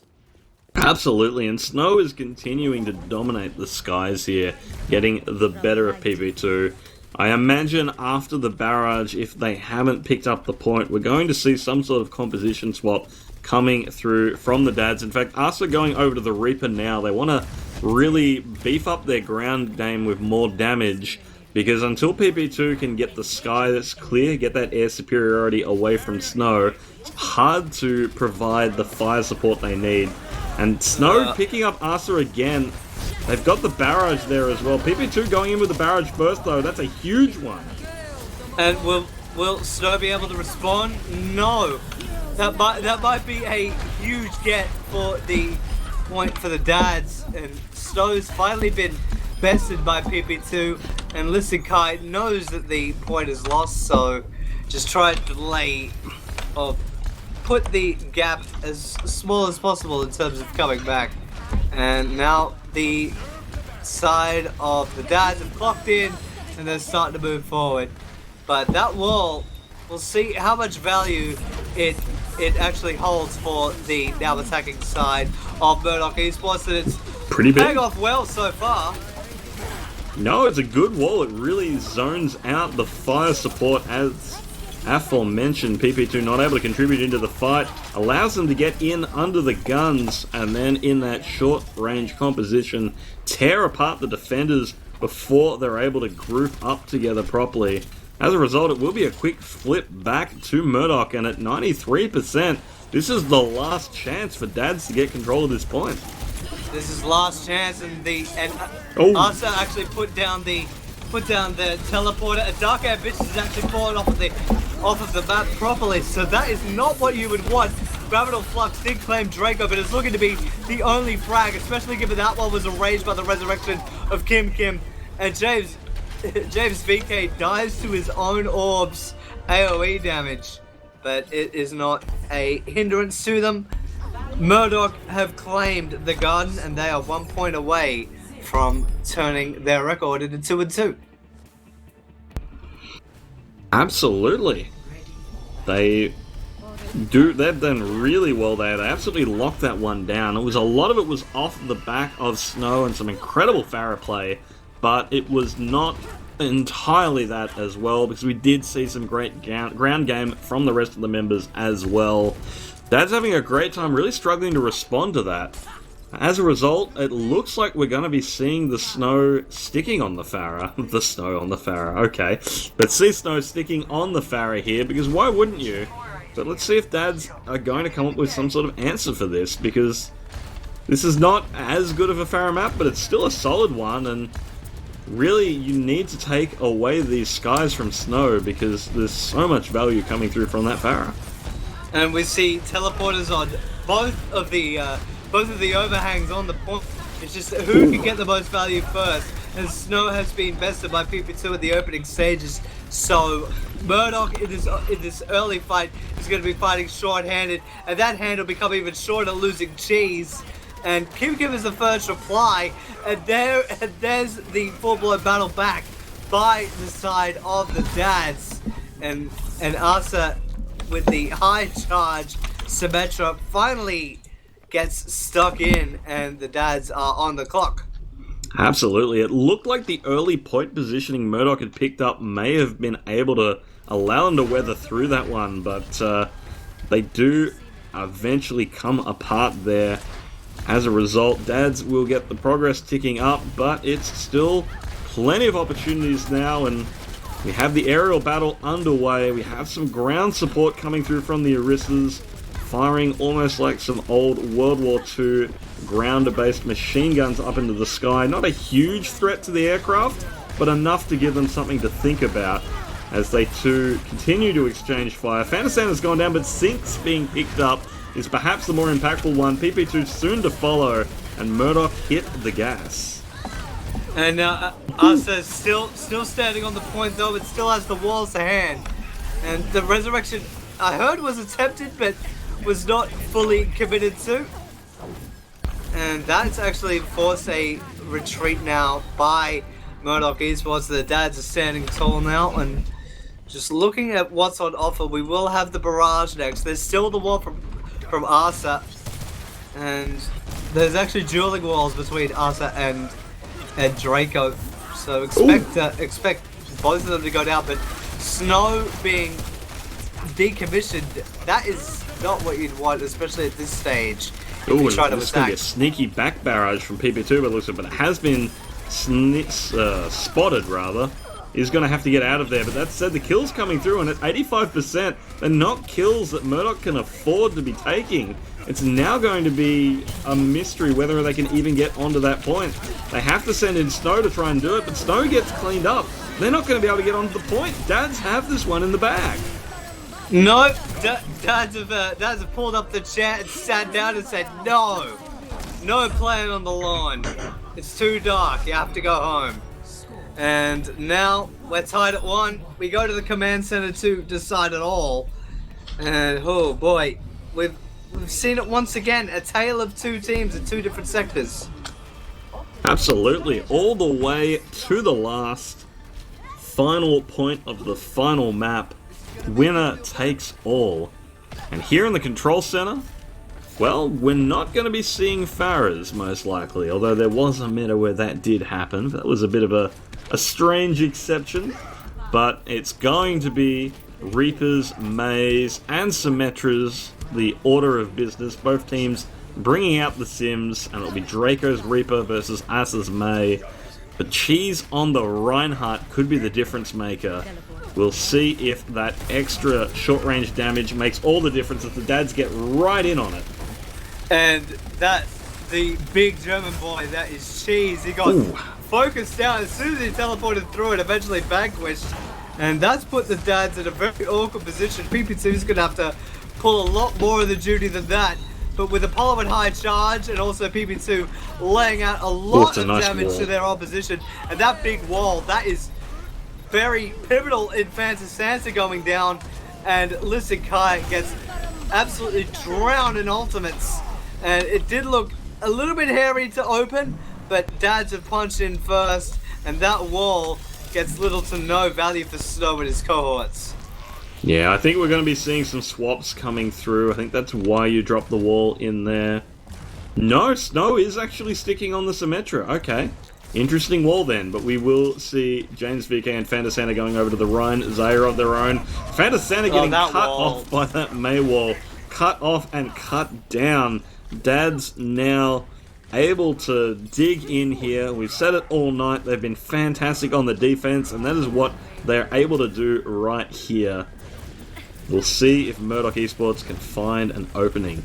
Absolutely, and Snow is continuing to dominate the skies here, getting the better of PP2. I imagine after the barrage, if they haven't picked up the point, we're going to see some sort of composition swap coming through from the Dads. In fact, Asa going over to the Reaper now. They want to really beef up their ground game with more damage, because until PP2 can get the sky that's clear, get that air superiority away from Snow, it's hard to provide the fire support they need. And Snow picking up Asa again. They've got the barrage there as well. PP2 going in with the barrage first, though. That's a huge one. And will Snow be able to respond? No. That might be a huge get for the point for the dads. And Snow's finally been bested by PP2. And Lissikai knows that the point is lost, so just try to delay or put the gap as small as possible in terms of coming back. And now the side of the dads have clocked in and they're starting to move forward. But that wall, we'll see how much value it actually holds for the now attacking side of Murdoch Esports, and it's pretty big. paying off well so far. No, it's a good wall. It really zones out the fire support, as aforementioned. PP2 not able to contribute into the fight, allows them to get in under the guns, and then in that short range composition tear apart the defenders before they're able to group up together properly. As a result, it will be a quick flip back to Murdoch, and at 93%, this is the last chance for dads to get control of this point. This is last chance, and Asa actually put down the teleporter. A Dark Ambition is actually fallen off of the map properly, so that is not what you would want. Gravital Flux did claim Draco, but it's looking to be the only frag, especially given that one was erased by the resurrection of Kim Kim. And James VK dives to his own orbs AOE damage, but it is not a hindrance to them. Murdoch have claimed the garden, and they are 1 point away from turning their record into 2-2. Absolutely. They've done really well there. They absolutely locked that one down. A lot of it was off the back of Snow and some incredible Pharah play, but it was not entirely that as well, because we did see some great ground game from the rest of the members as well. Dad's having a great time, really struggling to respond to that. As a result, it looks like we're going to be seeing the Snow sticking on the Pharah. The Snow on the Pharah, okay. But see Snow sticking on the Pharah here, because why wouldn't you? But let's see if dads are going to come up with some sort of answer for this, because this is not as good of a Pharah map, but it's still a solid one, and really you need to take away these skies from Snow, because there's so much value coming through from that Pharah. And we see teleporters on both of the overhangs on the point. It's just who can get the most value first. And Snow has been bested by PP2 at the opening stages. So Murdoch in this early fight is going to be fighting short-handed, and that hand will become even shorter, losing cheese. And Kim Kim is the first reply, and there's the full-blown battle back by the side of the dads. And Asa, with the high charge, Symmetra finally gets stuck in, and the dads are on the clock. Absolutely. It looked like the early point positioning Murdoch had picked up may have been able to allow them to weather through that one, but they do eventually come apart there. As a result, dads will get the progress ticking up, but it's still plenty of opportunities now, and we have the aerial battle underway. We have some ground support coming through from the Orissas, firing almost like some old World War II grounder-based machine guns up into the sky. Not a huge threat to the aircraft, but enough to give them something to think about as they too continue to exchange fire. Fantastan has gone down, but Sync's being picked up is perhaps the more impactful one. PP2 soon to follow, and Murdoch hit the gas. And Asa is still standing on the point, though. It still has the walls to hand. And the resurrection, I heard, was attempted, but was not fully committed to. And that's actually forced a retreat now by Murdoch Esports. The dads are standing tall now, and just looking at what's on offer, we will have the barrage next. There's still the wall from Asa, and there's actually dueling walls between Asa and Draco. So expect both of them to go down, but Snow being decommissioned, that is not what you'd want, especially at this stage. Ooh, this is going to be a sneaky back barrage from PP2 by the looks of it, but it has been spotted, rather. is going to have to get out of there. But that said, the kills coming through, and at 85%, they're not kills that Murdoch can afford to be taking. It's now going to be a mystery whether they can even get onto that point. They have to send in Snow to try and do it, but Snow gets cleaned up. They're not going to be able to get onto the point. Dads have this one in the bag. No, Dads have pulled up the chair and sat down and said, no playing on the lawn. It's too dark, you have to go home. And now we're tied at 1. We go to the command center to decide it all. And oh boy, we've seen it once again, a tale of two teams in two different sectors. Absolutely, all the way to the last final point of the final map. Winner takes all. And here in the control center, well, we're not going to be seeing Farahs, most likely, although there was a meta where that did happen. That was a bit of a strange exception, but it's going to be Reapers, Mays, and Symmetras, the order of business. Both teams bringing out the Sims, and it'll be Draco's Reaper versus Asa's May. But Cheese on the Reinhardt could be the difference maker. We'll see if that extra short-range damage makes all the difference if the dads get right in on it. And that, the big German boy, that is Cheese. He got focused down as soon as he teleported through it, eventually vanquished. And that's put the dads in a very awkward position. PP2 is going to have to pull a lot more of the duty than that. But with Apollo at high charge and also PP2 laying out a lot of damage to their opposition. And that big wall, that is very pivotal in Phantom Sansa going down, and Listen Kai gets absolutely drowned in ultimates, and it did look a little bit hairy to open, but dads have punched in first, and that wall gets little to no value for Snow and his cohorts. Yeah, I think we're going to be seeing some swaps coming through. I think that's why you dropped the wall in there. No, Snow is actually sticking on the Symmetra. Okay. Interesting wall then, but we will see James VK and Fantasana going over to the Rhine, Zaire of their own. Fantasana getting cut off by that May wall. Cut off and cut down. Dad's now able to dig in here. We've said it all night. They've been fantastic on the defense, and that is what they're able to do right here. We'll see if Murdoch Esports can find an opening.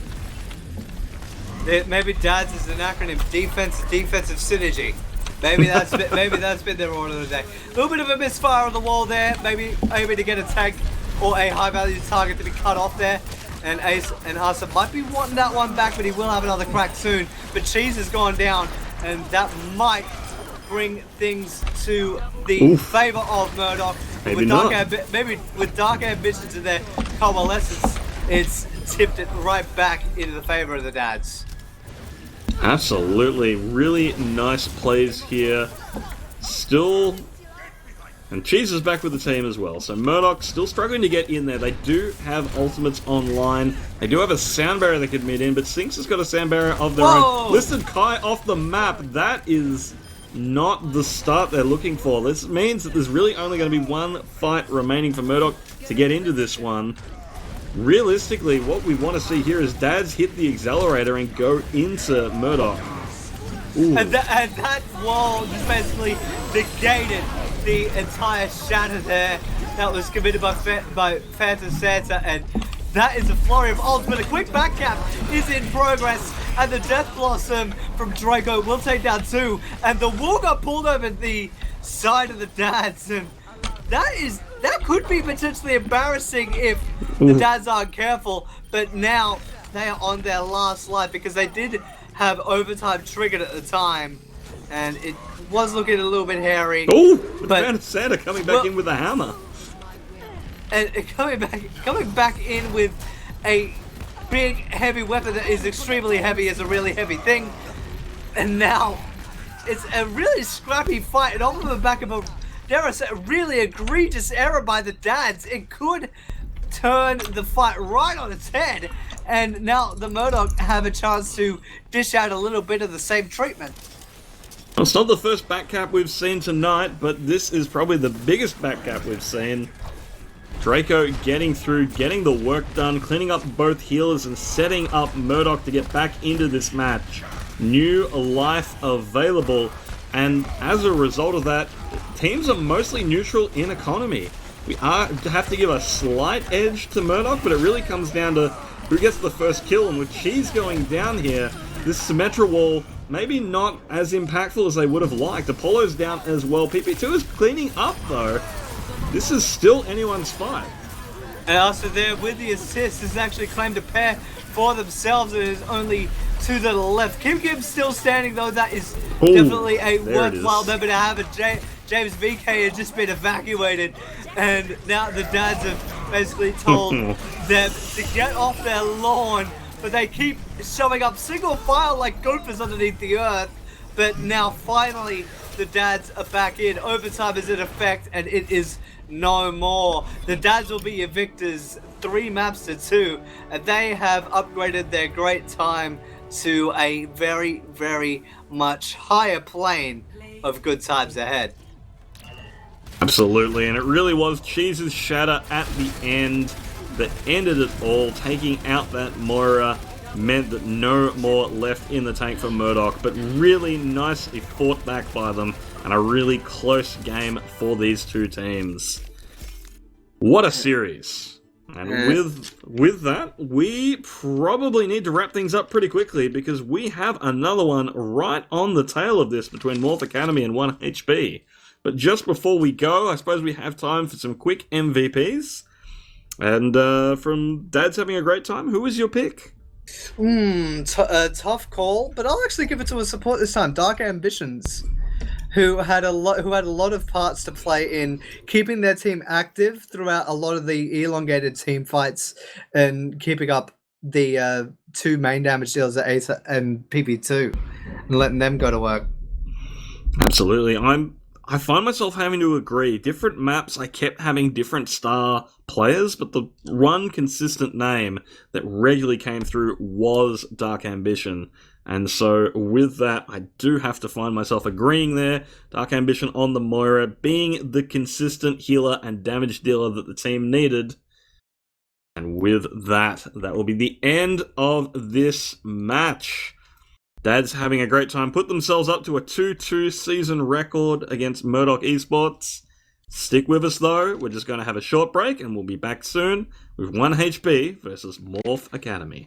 Maybe DADS is an acronym, defensive synergy. Maybe that's been their order of the day. A little bit of a misfire on the wall there. Maybe to get a tank or a high value target to be cut off there. And Ace and Asa might be wanting that one back, but he will have another crack soon. But Cheese has gone down, and that might bring things to the favor of Murdoch. Maybe not. Maybe with dark ambitions in their coalescence, it's tipped it right back into the favor of the dads. Absolutely. Really nice plays here. Still... And Cheese is back with the team as well. So Murdoch still struggling to get in there. They do have ultimates online. They do have a sound barrier they could mid in, but Sinks has got a sound barrier of their own. Listed Kai off the map. That is not the start they're looking for. This means that there's really only going to be one fight remaining for Murdoch to get into this one. Realistically, what we want to see here is Dads hit the accelerator and go into Murdoch. And that wall just basically negated the entire shatter there that was committed by Phantom Santa, and that is a flurry of ultimate. A quick back cap is in progress, and the Death Blossom from Draco will take down two, and the wall got pulled over the side of the dads, and that could be potentially embarrassing if the dads aren't careful, but now they are on their last life because they did have overtime triggered at the time, and it was looking a little bit hairy. But Santa coming back in with a hammer. And coming back in with a big heavy weapon that is extremely heavy, is a really heavy thing. And now it's a really scrappy fight, and off of the back of a, dare I say, a really egregious error by the dads. It could turn the fight right on its head, and now the Murdoch have a chance to dish out a little bit of the same treatment. Well, it's not the first back cap we've seen tonight, but this is probably the biggest back cap we've seen. Draco getting through, getting the work done, cleaning up both healers and setting up Murdoch to get back into this match. New life available And as a result of that, teams are mostly neutral in economy. We have to give a slight edge to Murdoch, but it really comes down to who gets the first kill. And with Cheese going down here, this Symmetra wall maybe not as impactful as they would have liked. Apollo's down as well. PP2 is cleaning up though. This is still anyone's fight. And also there with the assist is actually claimed a pair for themselves. It is only to the left. Kim still standing though. That is definitely a worthwhile member to have. James VK had just been evacuated, and now the dads have basically told them to get off their lawn, but they keep showing up single file like gophers underneath the earth. But now finally the dads are back in. Overtime is in effect, and it is no more. The dads will be your victors 3 maps to 2, and they have upgraded their great time to a very, very much higher plane of good times ahead. Absolutely, and it really was Cheese's shatter at the end that ended it all. Taking out that Moira meant that no more left in the tank for Murdoch, but really nicely fought back by them, and a really close game for these two teams. What a series. And with that, we probably need to wrap things up pretty quickly, because we have another one right on the tail of this between Morph Academy and 1HP. But just before we go, I suppose we have time for some quick MVPs. And from Dad's having a great time, who was your pick? Tough call, but I'll actually give it to a support this time. Dark Ambitions, who had a lot of parts to play in keeping their team active throughout a lot of the elongated team fights and keeping up the 2 main damage deals at Ace and PP2 and letting them go to work. Absolutely. I find myself having to agree. Different maps, I kept having different star players, but the one consistent name that regularly came through was Dark Ambition. And so with that, I do have to find myself agreeing there. Dark Ambition on the Moira, being the consistent healer and damage dealer that the team needed. And with that, that will be the end of this match. Dad's having a great time. Put themselves up to a 2-2 season record against Murdoch Esports. Stick with us though. We're just going to have a short break and we'll be back soon with 1HP versus Morph Academy.